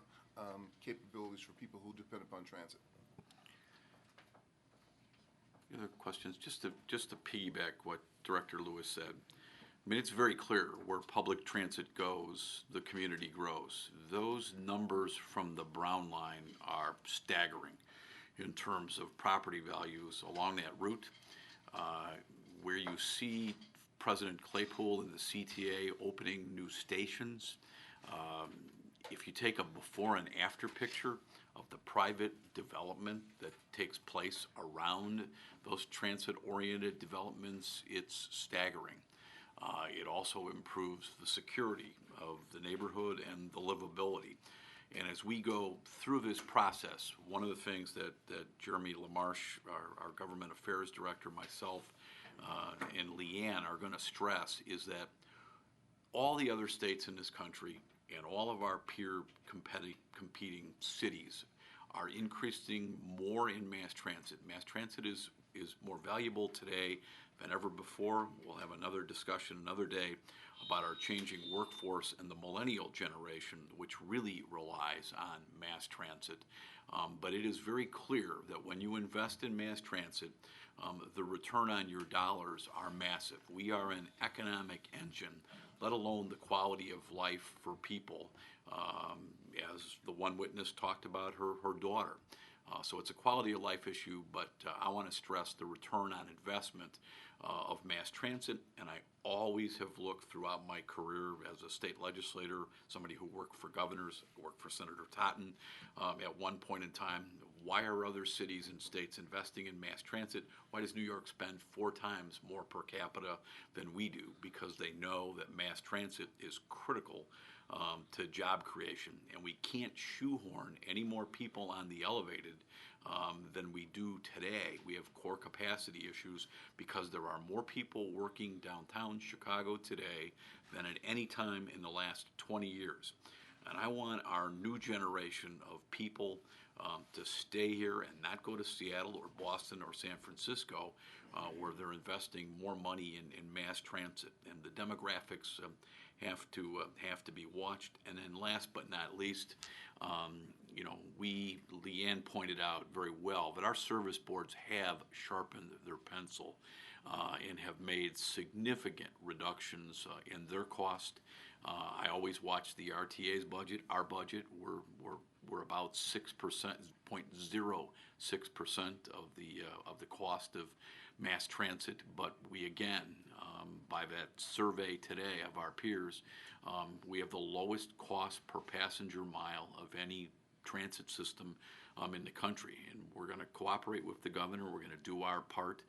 H: capabilities for people who depend upon transit.
A: Any other questions? Just to piggyback what Director Lewis said. I mean, it's very clear where public transit goes, the community grows. Those numbers from the Brown Line are staggering in terms of property values along that route. Where you see President Claypool and the CTA opening new stations, if you take a before and after picture of the private development that takes place around those transit-oriented developments, it's staggering. It also improves the security of the neighborhood and the livability. And as we go through this process, one of the things that Jeremy LaMarche, our Government Affairs Director, myself, and Leanne are going to stress is that all the other states in this country and all of our peer competing cities are increasing more in mass transit. Mass transit is more valuable today than ever before. We'll have another discussion another day about our changing workforce and the millennial generation, which really relies on mass transit. But it is very clear that when you invest in mass transit, the return on your dollars are massive. We are an economic engine, let alone the quality of life for people, as the one witness talked about her daughter. So it's a quality of life issue, but I want to stress the return on investment of mass transit, and I always have looked throughout my career as a state legislator, somebody who worked for governors, worked for Senator Totten at one point in time. Why are other cities and states investing in mass transit? Why does New York spend 4 times more per capita than we do? Because they know that mass transit is critical to job creation, and we can't shoehorn any more people on the elevated than we do today. We have core capacity issues because there are more people working downtown Chicago today than at any time in the last 20 years. And I want our new generation of people to stay here and not go to Seattle or Boston or San Francisco, where they're investing more money in mass transit. And the demographics have to be watched. And then last but not least, Leanne pointed out very well that our service boards have sharpened their pencil and have made significant reductions in their cost. I always watch the RTA's budget. Our budget, we're about 6%, 0.06% of the cost of mass transit. But we again, by that survey today of our peers, we have the lowest cost per passenger mile of any transit system in the country, and we're going to cooperate with the governor. We're going to do our part,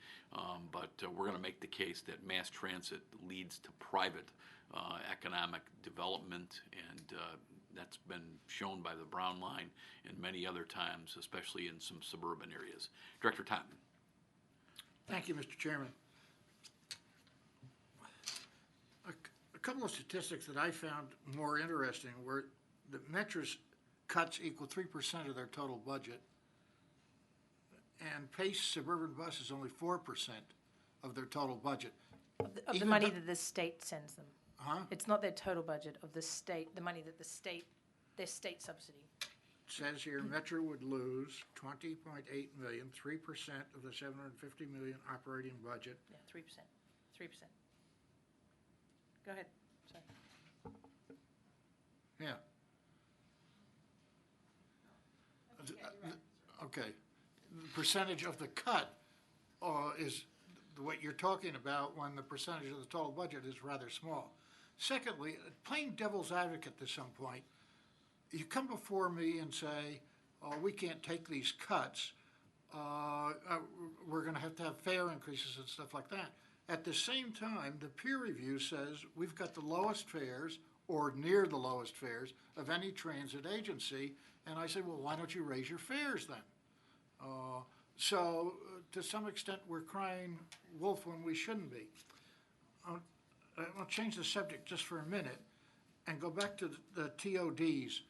A: but we're going to make the case that mass transit leads to private economic development, and that's been shown by the Brown Line and many other times, especially in some suburban areas. Director Totten.
I: Thank you, Mr. Chairman. A couple of statistics that I found more interesting were that Metra's cuts equal 3% of their total budget, and Pace Suburban Bus is only 4% of their total budget.
C: Of the
I: Even
C: money
I: though-
C: that the state sends them.
I: Huh?
C: It's not their total budget of the state, the money that their state subsidy.
I: It says here, Metro would lose 20.8 million, 3% of the 750 million operating budget.
C: Yeah, 3%. 3%. Go ahead. Sorry.
I: Yeah. Okay. The percentage of the cut is what you're talking about when the percentage of the total budget is rather small. Secondly, playing devil's advocate to some point, you come before me and say, oh, we can't take these cuts. We're going to have fare increases and stuff like that. At the same time, the peer review says we've got the lowest fares or near the lowest fares of any transit agency. And I say, well, why don't you raise your fares then? So to some extent, we're crying wolf when we shouldn't be. I'll change the subject just for a minute and go back to the TODs.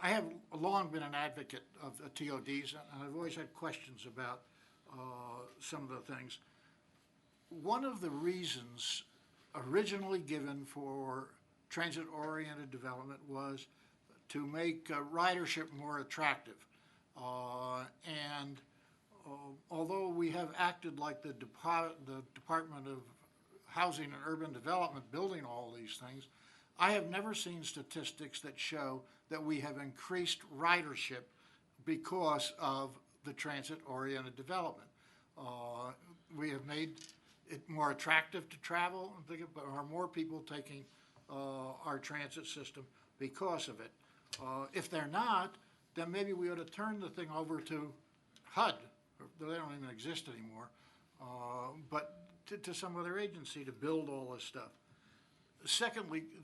I: I have long been an advocate of the TODs, and I've always had questions about some of the things. One of the reasons originally given for transit-oriented development was to make ridership more attractive. Although we have acted like the Department of Housing and Urban Development building all these things, I have never seen statistics that show that we have increased ridership because of the transit-oriented development. We have made it more attractive to travel, but are more people taking our transit system because of it? If they're not, then maybe we ought to turn the thing over to HUD. They don't even exist anymore, but to some other agency to build all this stuff.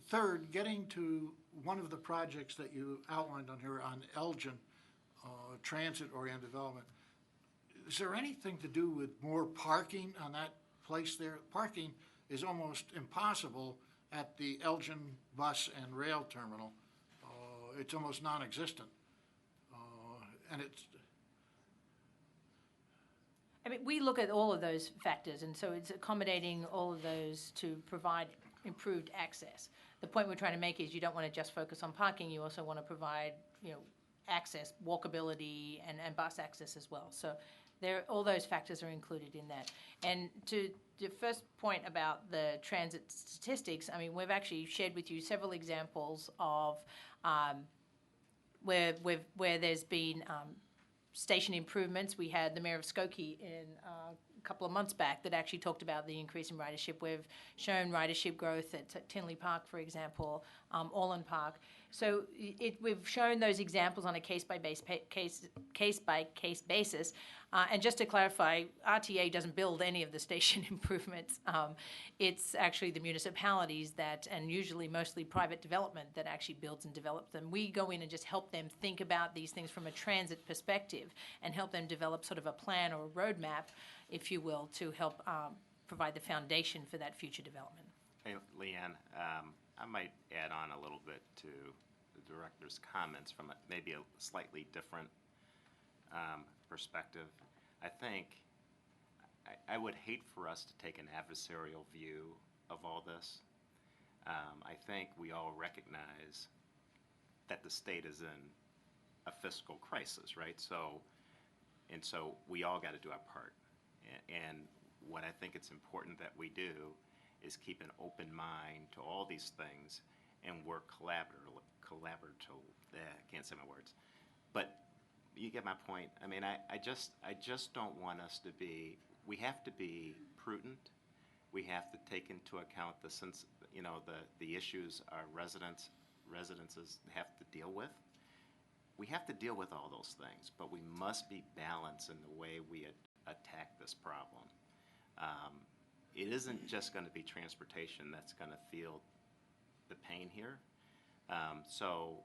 I: Third, getting to one of the projects that you outlined on here on Elgin, transit-oriented development. Is there anything to do with more parking on that place there? Parking is almost impossible at the Elgin bus and rail terminal. It's almost non-existent. And it's...
C: I mean, we look at all of those factors, and so it's accommodating all of those to provide improved access. The point we're trying to make is you don't want to just focus on parking, you also want to provide, access, walkability, and bus access as well. So all those factors are included in that. And to the first point about the transit statistics, I mean, we've actually shared with you several examples of where there's been station improvements. We had the mayor of Skokie in couple of months back that actually talked about the increase in ridership. We've shown ridership growth at Tinley Park, for example, Orland Park. So we've shown those examples on a case-by-case basis. And just to clarify, RTA doesn't build any of the station improvements. It's actually the municipalities that, and usually mostly private development, that actually builds and develops them. We go in and just help them think about these things from a transit perspective and help them develop sort of a plan or a roadmap, if you will, to help provide the foundation for that future development.
J: Hey, Leanne, I might add on a little bit to the director's comments from maybe a slightly different perspective. I think I would hate for us to take an adversarial view of all this. I think we all recognize that the state is in a fiscal crisis, right? So we all got to do our part. And what I think it's important that we do is keep an open mind to all these things and work collaboratively. I can't say my words, but you get my point. I mean, I just don't want us to be. We have to be prudent. We have to take into account the issues our residences have to deal with. We have to deal with all those things, but we must be balanced in the way we attack this problem. It isn't just going to be transportation that's going to feel the pain here. So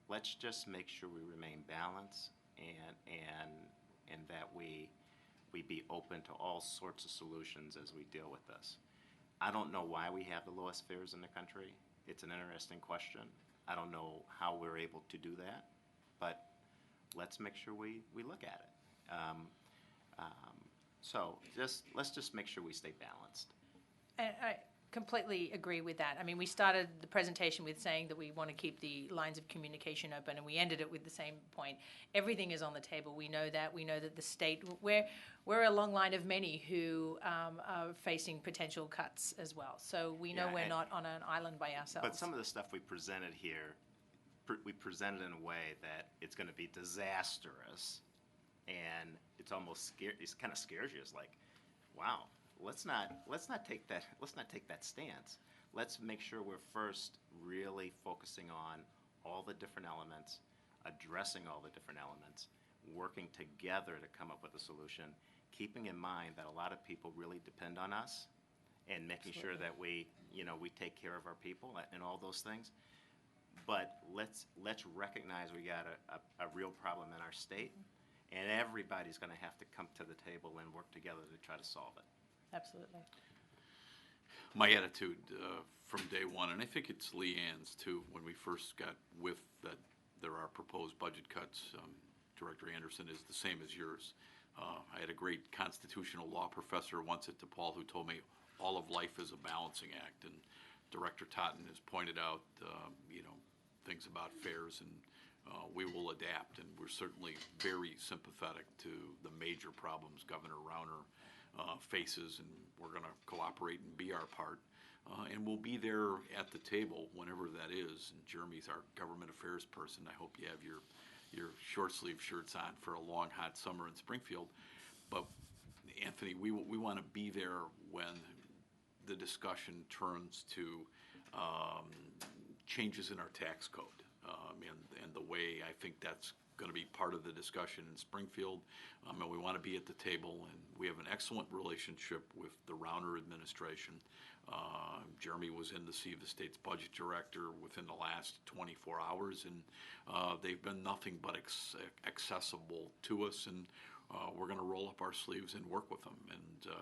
J: let's just make sure we remain balanced and that we be open to all sorts of solutions as we deal with this. I don't know why we have the lowest fares in the country. It's an interesting question. I don't know how we're able to do that, but let's make sure we look at it. So let's just make sure we stay balanced.
C: And I completely agree with that. I mean, we started the presentation with saying that we want to keep the lines of communication open, and we ended it with the same point. Everything is on the table. We know that. We know that the state, we're a long line of many who are facing potential cuts as well. So we know we're not on an island by ourselves.
J: But some of the stuff we presented here, we presented in a way that it's going to be disastrous, and it's almost scary. It kind of scares you. It's like, wow. Let's not take that stance. Let's make sure we're first really focusing on all the different elements, addressing all the different elements, working together to come up with a solution, keeping in mind that a lot of people really depend on us, and making sure that we take care of our people and all those things. But let's recognize we got a real problem in our state, and everybody's going to have to come to the table and work together to try to solve it.
C: Absolutely.
A: My attitude from day one, and I think it's Leanne's too, when we first got with that there are proposed budget cuts, Director Anderson, is the same as yours. I had a great constitutional law professor once at DePaul who told me all of life is a balancing act, and Director Totten has pointed out things about fares, and we will adapt, and we're certainly very sympathetic to the major problems Governor Rauner faces, and we're going to cooperate and be our part. And we'll be there at the table whenever that is. And Jeremy's our government affairs person. I hope you have your short sleeve shirts on for a long, hot summer in Springfield. But Anthony, we want to be there when the discussion turns to changes in our tax code. And the way I think that's going to be part of the discussion in Springfield, and we want to be at the table, and we have an excellent relationship with the Rauner administration. Jeremy was in to see the state's budget director within the last 24 hours, and they've been nothing but accessible to us, and we're going to roll up our sleeves and work with them, and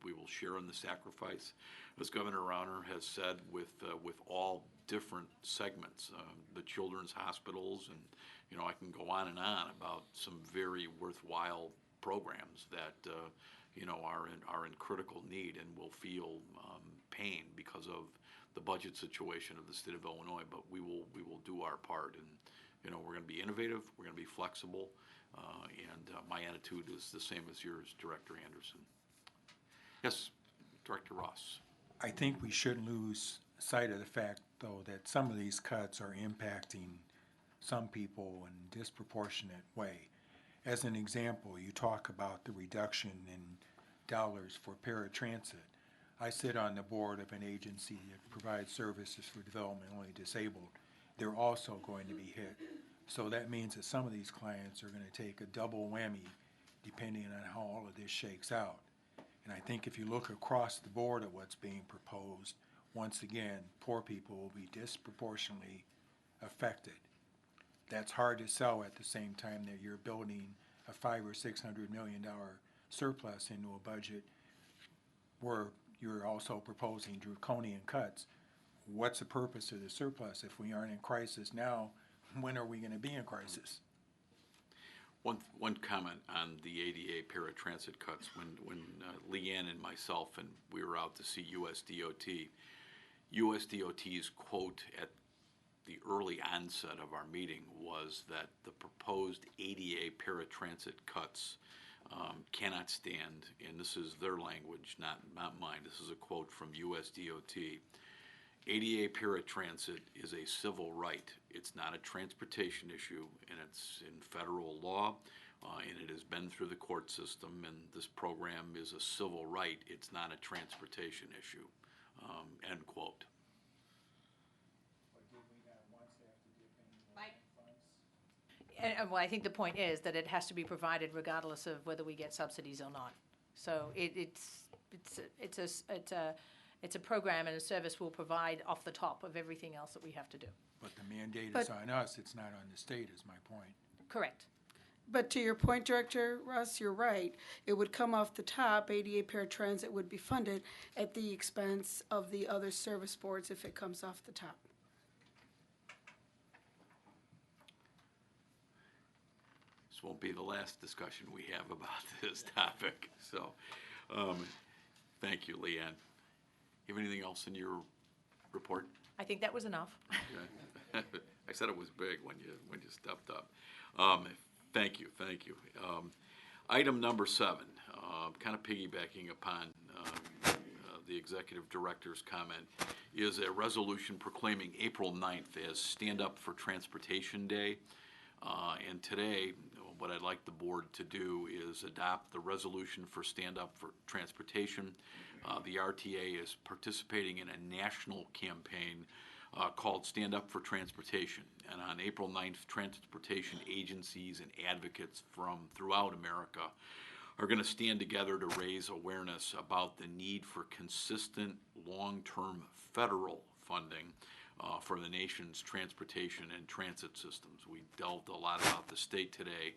A: we will share in the sacrifice, as Governor Rauner has said, with all different segments, the children's hospitals, and I can go on and on about some very worthwhile programs that are in critical need and will feel pain because of the budget situation of the state of Illinois. But we will do our part, and we're going to be innovative, we're going to be flexible, and my attitude is the same as yours, Director Anderson. Yes, Director Ross.
K: I think we shouldn't lose sight of the fact, though, that some of these cuts are impacting some people in a disproportionate way. As an example, you talk about the reduction in dollars for paratransit. I sit on the board of an agency that provides services for developmentally disabled. They're also going to be hit. So that means that some of these clients are going to take a double whammy depending on how all of this shakes out. And I think if you look across the board at what's being proposed, once again, poor people will be disproportionately affected. That's hard to sell at the same time that you're building a $500 or $600 million surplus into a budget where you're also proposing draconian cuts. What's the purpose of the surplus? If we aren't in crisis now, when are we going to be in crisis?
A: One comment on the ADA paratransit cuts. When Leanne and myself and we were out to see USDOT's quote at the early onset of our meeting was that the proposed ADA paratransit cuts cannot stand, and this is their language, not mine. This is a quote from USDOT. ADA paratransit is a civil right. It's not a transportation issue, and it's in federal law, and it has been through the court system, and this program is a civil right. It's not a transportation issue, end quote.
C: Well, I think the point is that it has to be provided regardless of whether we get subsidies or not. So it's a program and a service we'll provide off the top of everything else that we have to do.
K: But the mandate is on us, it's not on the state, is my point.
C: Correct.
L: But to your point, Director Russ, you're right. It would come off the top. ADA paratransit would be funded at the expense of the other service boards if it comes off the top.
A: This won't be the last discussion we have about this topic. So, thank you, Leanne. You have anything else in your report?
C: I think that was enough.
A: I said it was big when you stepped up. Thank you. Item number 7, kind of piggybacking upon the executive director's comment, is a resolution proclaiming April 9th as Stand Up for Transportation Day. And today, what I'd like the board to do is adopt the resolution for Stand Up for Transportation. The RTA is participating in a national campaign called Stand Up for Transportation. And on April 9th, transportation agencies and advocates from throughout America are going to stand together to raise awareness about the need for consistent, long-term federal funding for the nation's transportation and transit systems. We delved a lot about the state today,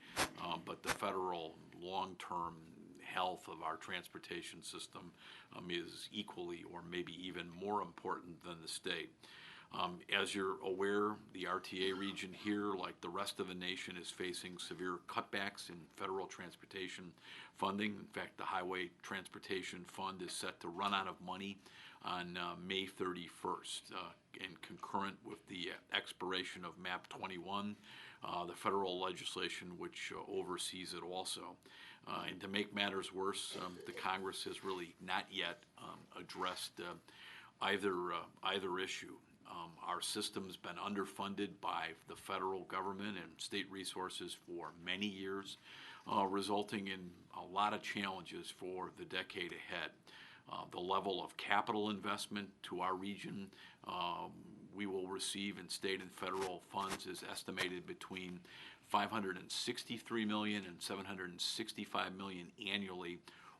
A: but the federal long-term health of our transportation system is equally or maybe even more important than the state. As you're aware, the RTA region here, like the rest of the nation, is facing severe cutbacks in federal transportation funding. In fact, the Highway Transportation Fund is set to run out of money on May 31st, and concurrent with the expiration of MAP 21, the federal legislation which oversees it also. And to make matters worse, the Congress has really not yet addressed either issue. Our system's been underfunded by the federal government and state resources for many years, resulting in a lot of challenges for the decade ahead. The level of capital investment to our region we will receive in state and federal funds is estimated between $563 million and $765 million annually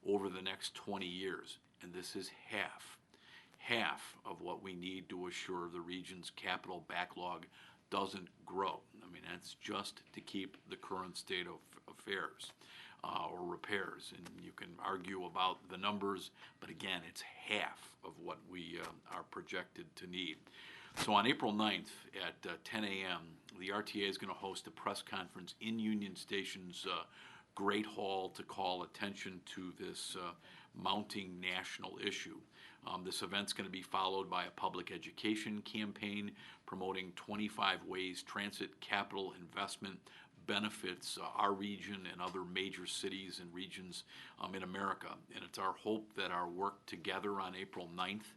A: over the next 20 years. And this is half of what we need to assure the region's capital backlog doesn't grow. I mean, that's just to keep the current state of affairs or repairs. And you can argue about the numbers, but again, it's half of what we are projected to need. So on April 9th at 10 a.m., the RTA is going to host a press conference in Union Station's Great Hall to call attention to this mounting national issue. This event's going to be followed by a public education campaign promoting 25 ways transit capital investment benefits our region and other major cities and regions in America. And it's our hope that our work together on April 9th,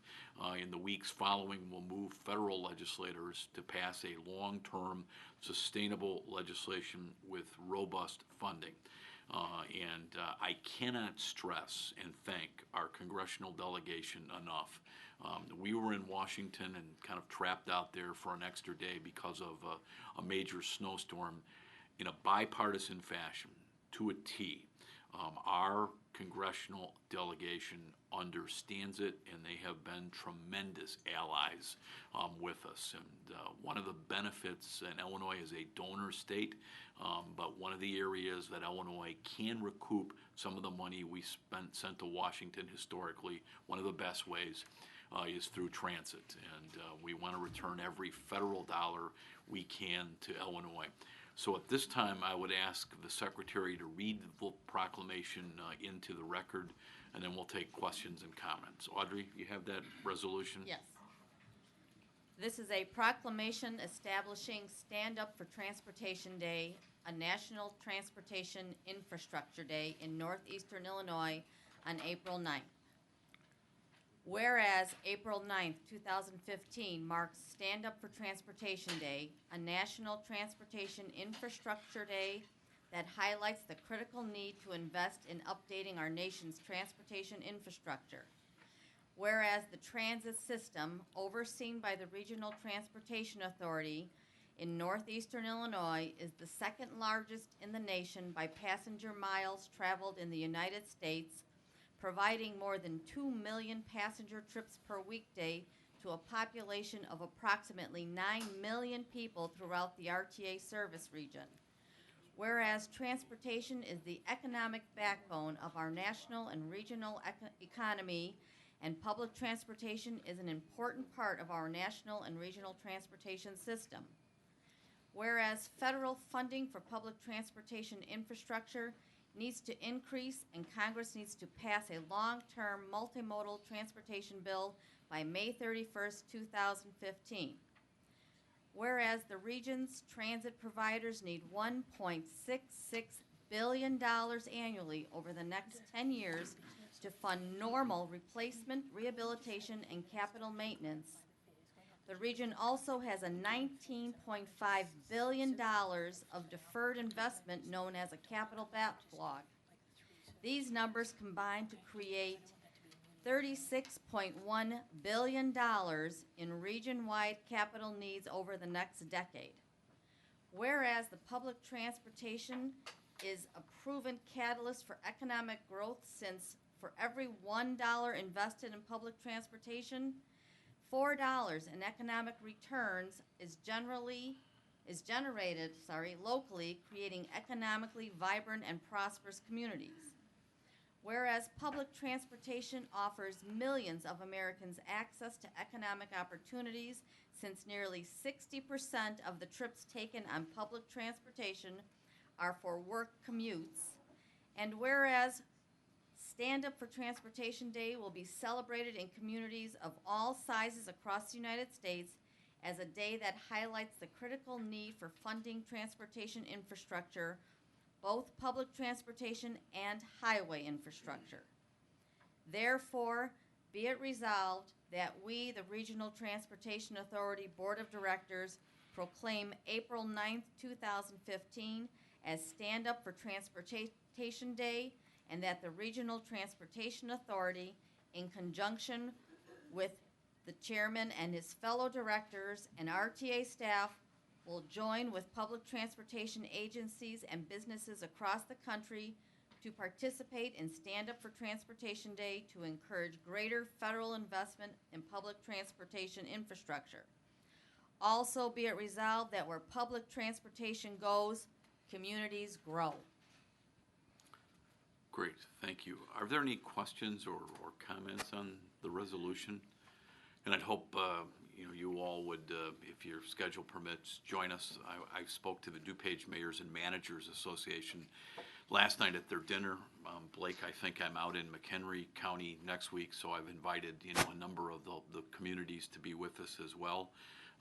A: in the weeks following, will move federal legislators to pass a long-term, sustainable legislation with robust funding. I cannot stress and thank our congressional delegation enough. We were in Washington and kind of trapped out there for an extra day because of a major snowstorm in a bipartisan fashion, to a T. Our congressional delegation understands it, and they have been tremendous allies with us. And one of the benefits, and Illinois is a donor state, but one of the areas that Illinois can recoup some of the money we sent to Washington historically, one of the best ways, is through transit. And we want to return every federal dollar we can to Illinois. So at this time, I would ask the Secretary to read the proclamation into the record, and then we'll take questions and comments. Audrey, you have that resolution?
B: Yes. This is a proclamation establishing Stand Up for Transportation Day, a National Transportation Infrastructure Day in northeastern Illinois on April 9th. Whereas April 9th, 2015 marks Stand Up for Transportation Day, a national transportation infrastructure day that highlights the critical need to invest in updating our nation's transportation infrastructure. Whereas the transit system, overseen by the Regional Transportation Authority in northeastern Illinois, is the second largest in the nation by passenger miles traveled in the United States, providing more than 2 million passenger trips per weekday to a population of approximately 9 million people throughout the RTA service region. Whereas transportation is the economic backbone of our national and regional economy, and public transportation is an important part of our national and regional transportation system. Whereas federal funding for public transportation infrastructure needs to increase, and Congress needs to pass a long-term multimodal transportation bill by May 31st, 2015. Whereas the region's transit providers need $1.66 billion annually over the next 10 years to fund normal replacement, rehabilitation, and capital maintenance. The region also has a $19.5 billion of deferred investment known as a capital backlog. These numbers combine to create $36.1 billion in region-wide capital needs over the next decade. Whereas the public transportation is a proven catalyst for economic growth, since for every $1 invested in public transportation, $4 in economic returns is generated locally, creating economically vibrant and prosperous communities. Whereas public transportation offers millions of Americans access to economic opportunities, since nearly 60% of the trips taken on public transportation are for work commutes. And whereas Stand Up for Transportation Day will be celebrated in communities of all sizes across the United States as a day that highlights the critical need for funding transportation infrastructure, both public transportation and highway infrastructure. Therefore, be it resolved that we, the Regional Transportation Authority Board of Directors, proclaim April 9th, 2015 as Stand Up for Transportation Day, and that the Regional Transportation Authority, in conjunction with the chairman and his fellow directors and RTA staff, will join with public transportation agencies and businesses across the country to participate in Stand Up for Transportation Day to encourage greater federal investment in public transportation infrastructure. Also, be it resolved that where public transportation goes, communities grow.
A: Great, thank you. Are there any questions or comments on the resolution? And I'd hope you all would, if your schedule permits, join us. I spoke to the DuPage Mayors and Managers Association last night at their dinner. Blake, I think I'm out in McHenry County next week, so I've invited, a number of the communities to be with us as well.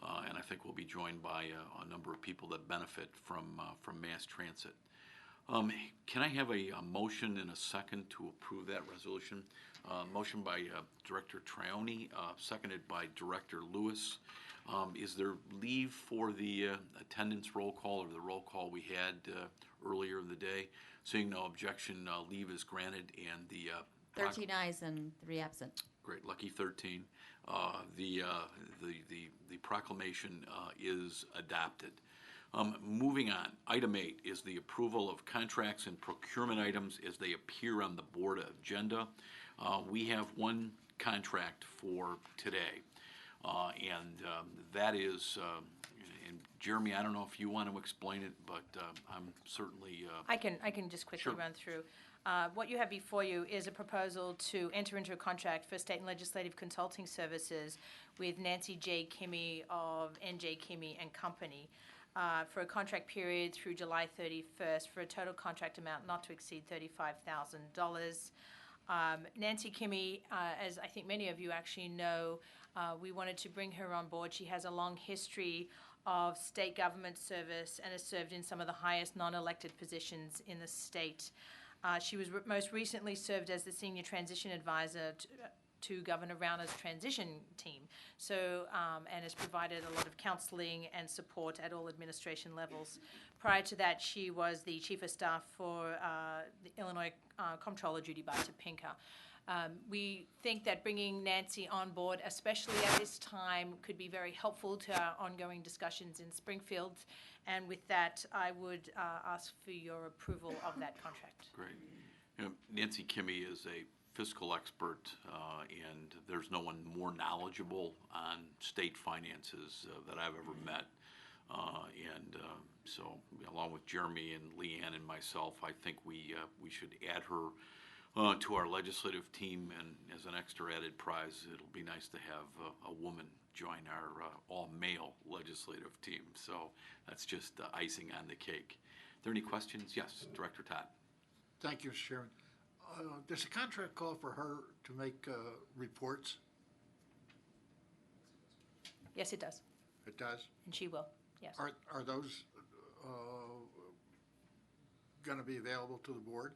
A: And I think we'll be joined by a number of people that benefit from mass transit. Can I have a motion and a second to approve that resolution? Motion by Director Trione, seconded by Director Lewis. Is there leave for the attendance roll call or the roll call we had earlier in the day? Seeing no objection, leave is granted, and the
B: 13 ayes and 3 absent.
A: great, lucky 13. The proclamation is adopted. Moving on, item 8 is the approval of contracts and procurement items as they appear on the board agenda. We have one contract for today, and that is, and Jeremy, I don't know if you want to explain it, but I'm certainly.
C: I can just quickly
A: Sure.
C: run through. What you have before you is a proposal to enter into a contract for state and legislative consulting services with Nancy J. Kimmy of NJ Kimmy and Company for a contract period through July 31st for a total contract amount not to exceed $35,000. Nancy Kimmy, as I think many of you actually know, we wanted to bring her on board. She has a long history of state government service and has served in some of the highest non-elected positions in the state. She was most recently served as the senior transition advisor to Governor Rauner's transition team. So, and has provided a lot of counseling and support at all administration levels. Prior to that, she was the chief of staff for the Illinois Comptroller Judy by Topinka. We think that bringing Nancy on board, especially at this time, could be very helpful to our ongoing discussions in Springfield. And with that, I would ask for your approval of that contract.
A: Great. Nancy Kimmy is a fiscal expert, and there's no one more knowledgeable on state finances that I've ever met. So, along with Jeremy and Leanne and myself, I think we should add her to our legislative team, and as an extra added prize, it'll be nice to have a woman join our all-male legislative team. So that's just icing on the cake. Are there any questions? Yes, Director Todd.
I: Thank you, Mr. Chairman. Does the contract call for her to make reports?
C: Yes, it does,
I: It does.
C: and she will, yes.
I: Are those going to be available to the board?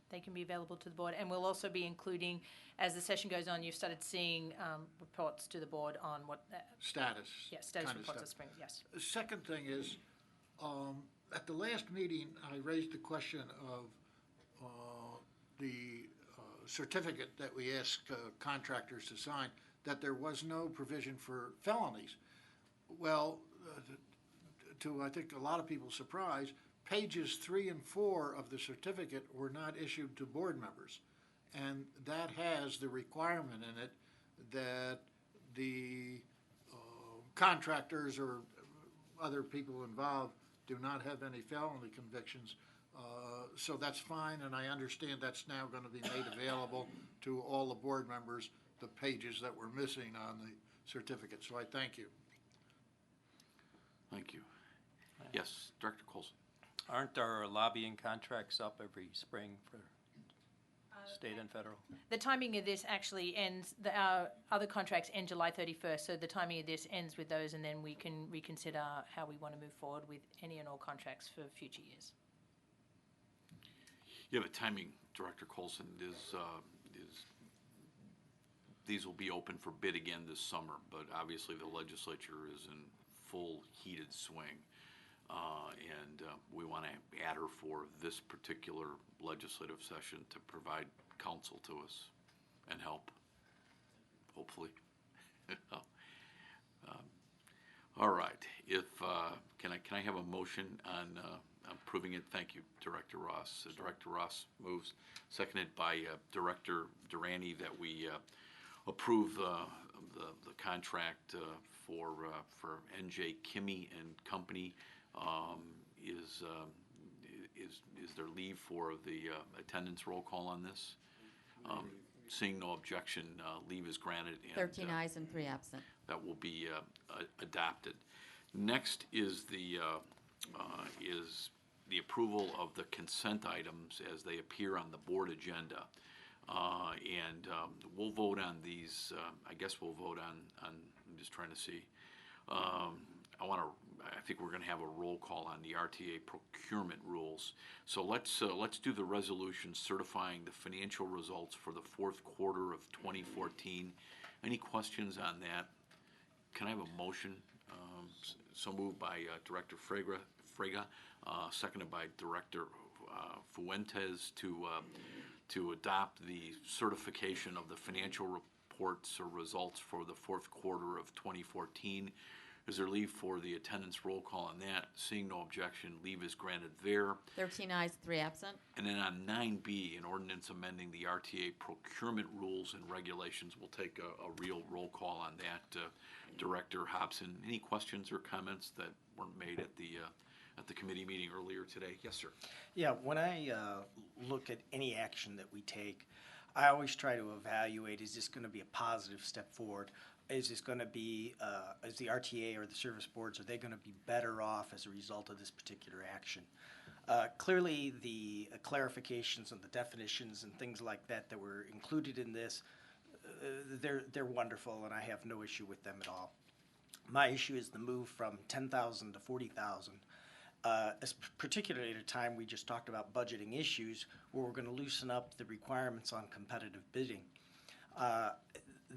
C: They can be available to the board, and we'll also be including, as the session goes on, you've started seeing reports to the board on what.
I: Status?
C: Yes, status
I: kind of
C: reports of
I: stuff.
C: spring, yes.
I: The second thing is, at the last meeting, I raised the question of the certificate that we ask contractors to sign, that there was no provision for felonies. Well, to I think a lot of people's surprise, pages 3 and 4 of the certificate were not issued to board members. And that has the requirement in it that the contractors or other people involved do not have any felony convictions. So that's fine, and I understand that's now going to be made available to all the board members, the pages that were missing on the certificate. So I thank you.
A: Thank you. Yes, Director Colson.
M: Aren't our lobbying contracts up every spring for state and federal?
C: The timing of this actually ends, our other contracts end July 31st, so the timing of this ends with those, and then we can reconsider how we want to move forward with any and all contracts for future years.
A: Yeah, the timing, Director Colson, is these will be open for bid again this summer, but obviously the legislature is in full heated swing. And we want to add her for this particular legislative session to provide counsel to us and help, hopefully. All right. If can I have a motion on approving it? Thank you, Director Ross. Director Ross moves, seconded by Director Durante, that we approve the contract for NJ Kimmy and Company. Is there leave for the attendance roll call on this? Seeing no objection, leave is granted. And,
B: 13 ayes and 3 absent.
A: that will be adopted. Next is the the approval of the consent items as they appear on the board agenda. And we'll vote on these, I guess we'll vote on, I'm just trying to see. I think we're gonna have a roll call on the RTA procurement rules. So let's do the resolution certifying the financial results for the fourth quarter of 2014. Any questions on that? Can I have a motion? So moved by Director Frega, seconded by Director Fuentes to adopt the certification of the financial reports or results for the fourth quarter of 2014. Is there leave for the attendance roll call on that? Seeing no objection, leave is granted there.
B: 13 ayes, 3 absent.
A: And then on 9B, an ordinance amending the RTA procurement rules and regulations, we'll take a real roll call on that. Director Hobson, any questions or comments that weren't made at the committee meeting earlier today? Yes, sir.
N: Yeah, when I look at any action that we take, I always try to evaluate, is this going to be a positive step forward? Is this going to be, is the RTA or the service boards, are they going to be better off as a result of this particular action? Clearly, the clarifications and the definitions and things like that that were included in this, they're wonderful, and I have no issue with them at all. My issue is the move from 10,000 to 40,000. Particularly at a time we just talked about budgeting issues where we're going to loosen up the requirements on competitive bidding.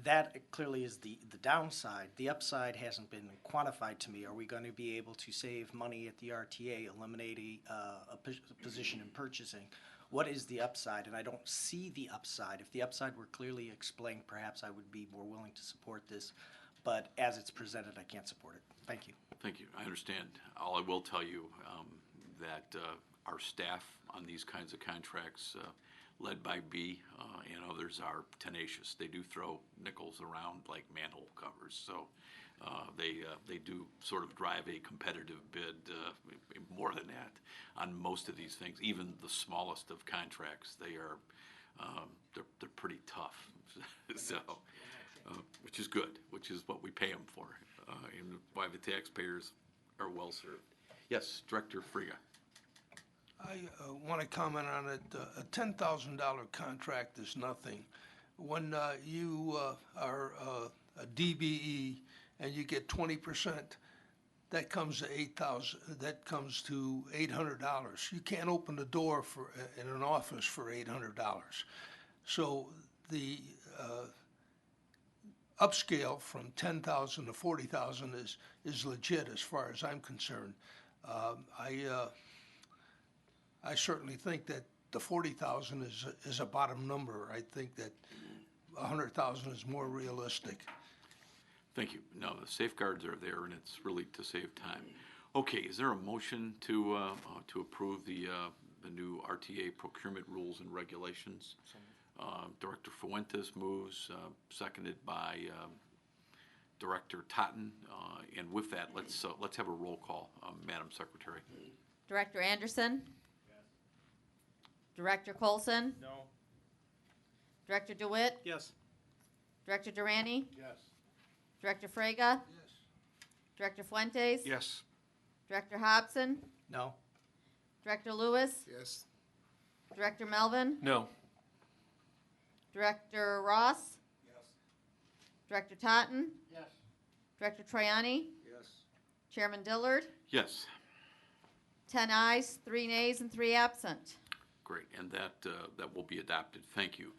N: That clearly is the downside. The upside hasn't been quantified to me. Are we going to be able to save money at the RTA, eliminate a position in purchasing? What is the upside? And I don't see the upside. If the upside were clearly explained, perhaps I would be more willing to support this. But as it's presented, I can't support it. Thank you.
A: Thank you. I understand. All I will tell you that our staff on these kinds of contracts, led by B and others, are tenacious. They do throw nickels around like manhole covers. So they do sort of drive a competitive bid, more than that, on most of these things. Even the smallest of contracts, they're pretty tough. So, which is good, which is what we pay them for, and why the taxpayers are well served. Yes, Director Frega.
O: I want to comment on it. A $10,000 contract is nothing. When you are a DBE and you get 20%, that comes to $8,000. That comes to $800. You can't open the door in an office for $800. So the upscale from 10,000 to 40,000 is legit as far as I'm concerned. I certainly think that the 40,000 is a bottom number. I think that 100,000 is more realistic.
A: Thank you. No, the safeguards are there, and it's really to save time. Okay, is there a motion to approve the new RTA procurement rules and regulations? Director Fuentes moves, seconded by Director Totten. And with that, let's have a roll call, Madam Secretary.
B: Director Anderson? Yes. Director Colson?
I: No.
B: Director DeWitt?
I: Yes.
B: Director Durante?
I: Yes.
B: Director Frega?
O: Yes.
B: Director Fuentes?
G: Yes.
B: Director Hobson?
N: No?
B: Director Lewis?
H: Yes.
B: Director Melvin?
G: No.
B: Director Ross?
I: Yes.
B: Director Totten?
I: Yes.
B: Director Troiani?
I: Yes.
B: Chairman Dillard?
A: Yes.
B: 10 ayes, 3 nays, and 3 absent.
A: Great, and that will be adopted. Thank you.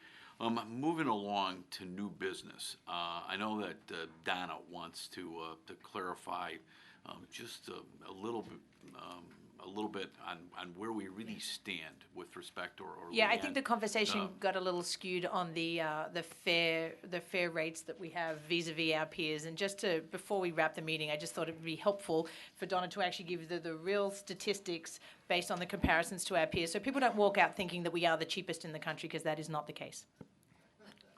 A: Moving along to new business. I know that Donna wants to clarify just a little bit on where we really stand with respect, or
C: Yeah, I
A: Leanne,
C: think the conversation got a little skewed on the fair rates that we have vis-a-vis our peers. And just before we wrap the meeting, I just thought it would be helpful for Donna to actually give the real statistics based on the comparisons to our peers, so people don't walk out thinking that we are the cheapest in the country, because that is not the case.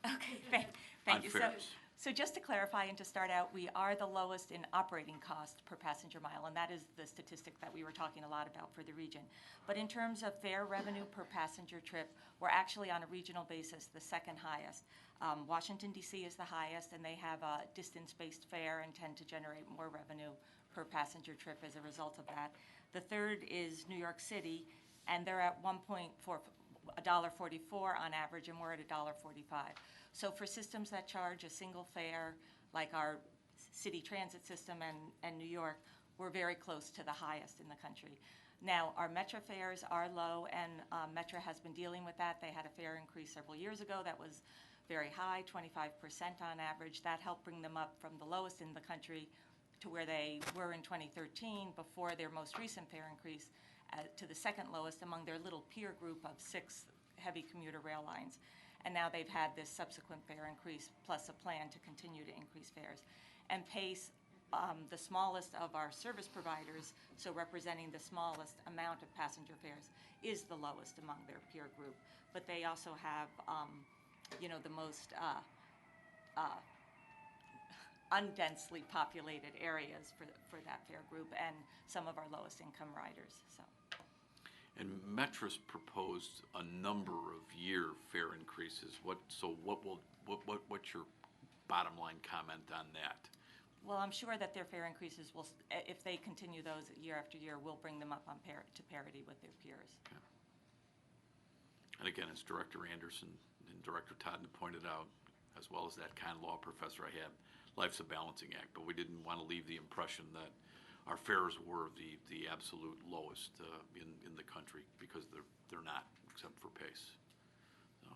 P: Okay, thank you.
A: Unfairness.
P: So just to clarify and to start out, we are the lowest in operating cost per passenger mile, and that is the statistic that we were talking a lot about for the region. But in terms of fare revenue per passenger trip, we're actually on a regional basis the second highest. Washington, D.C. is the highest, and they have a distance-based fare and tend to generate more revenue per passenger trip as a result of that. The third is New York City, and they're at $1.44 on average, and we're at $1.45. So for systems that charge a single fare, like our city transit system and New York, we're very close to the highest in the country. Now, our Metro fares are low, and Metro has been dealing with that. They had a fare increase several years ago that was very high, 25% on average. That helped bring them up from the lowest in the country to where they were in 2013 before their most recent fare increase to the second lowest among their little peer group of 6 heavy commuter rail lines. And now they've had this subsequent fare increase plus a plan to continue to increase fares. And Pace, the smallest of our service providers, so representing the smallest amount of passenger fares, is the lowest among their peer group. But they also have, the most undensely populated areas for that fare group and some of our lowest income riders. So.
A: And Metra's proposed a number of year fare increases. What's your bottom line comment on that?
P: Well, I'm sure that their fare increases will, if they continue those year after year, will bring them up to parity with their peers.
A: Okay. And again, as Director Anderson and Director Todd pointed out, as well as that kind law professor I had, life's a balancing act, but we didn't want to leave the impression that our fares were the absolute lowest in the country, because they're not, except for Pace. So,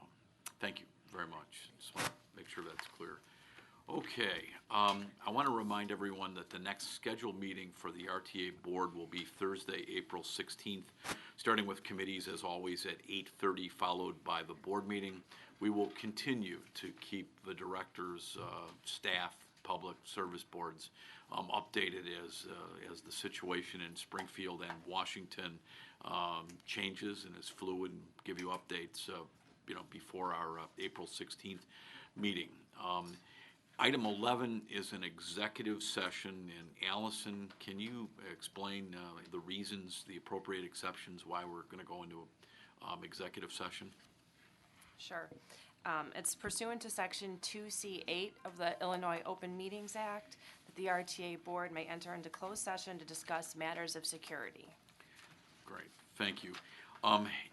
A: thank you very much. Just want to make sure that's clear. Okay, I want to remind everyone that the next scheduled meeting for the RTA board will be Thursday, April 16th, starting with committees as always at 8:30, followed by the board meeting. We will continue to keep the directors, staff, public service boards updated as the situation in Springfield and Washington changes and is fluid, and give you updates before our April 16th meeting. Item 11 is an executive session, and Allison, can you explain the reasons, the appropriate exceptions, why we're going to go into executive session?
Q: Sure. It's pursuant to Section 2C8 of the Illinois Open Meetings Act that the RTA Board may enter into closed session to discuss matters of security.
A: Great, thank you.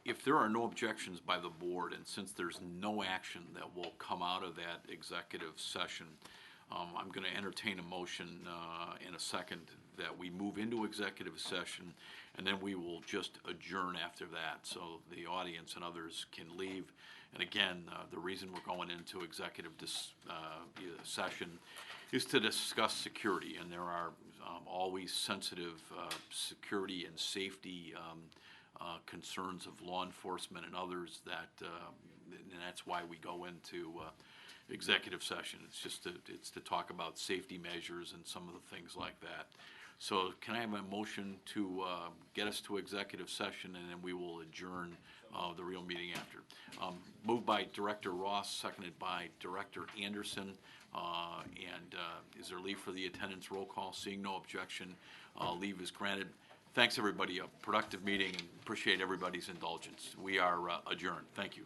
A: If there are no objections by the board, and since there's no action that will come out of that executive session, I'm going to entertain a motion in a second that we move into executive session, and then we will just adjourn after that so the audience and others can leave. And again, the reason we're going into executive session is to discuss security, and there are always sensitive security and safety concerns of law enforcement and others and that's why we go into executive session. It's to talk about safety measures and some of the things like that. So can I have a motion to get us to executive session, and then we will adjourn the real meeting after? Moved by Director Ross, seconded by Director Anderson. And is there leave for the attendance roll call? Seeing no objection, leave is granted. Thanks, everybody. A productive meeting, and appreciate everybody's indulgence. We are adjourned. Thank you.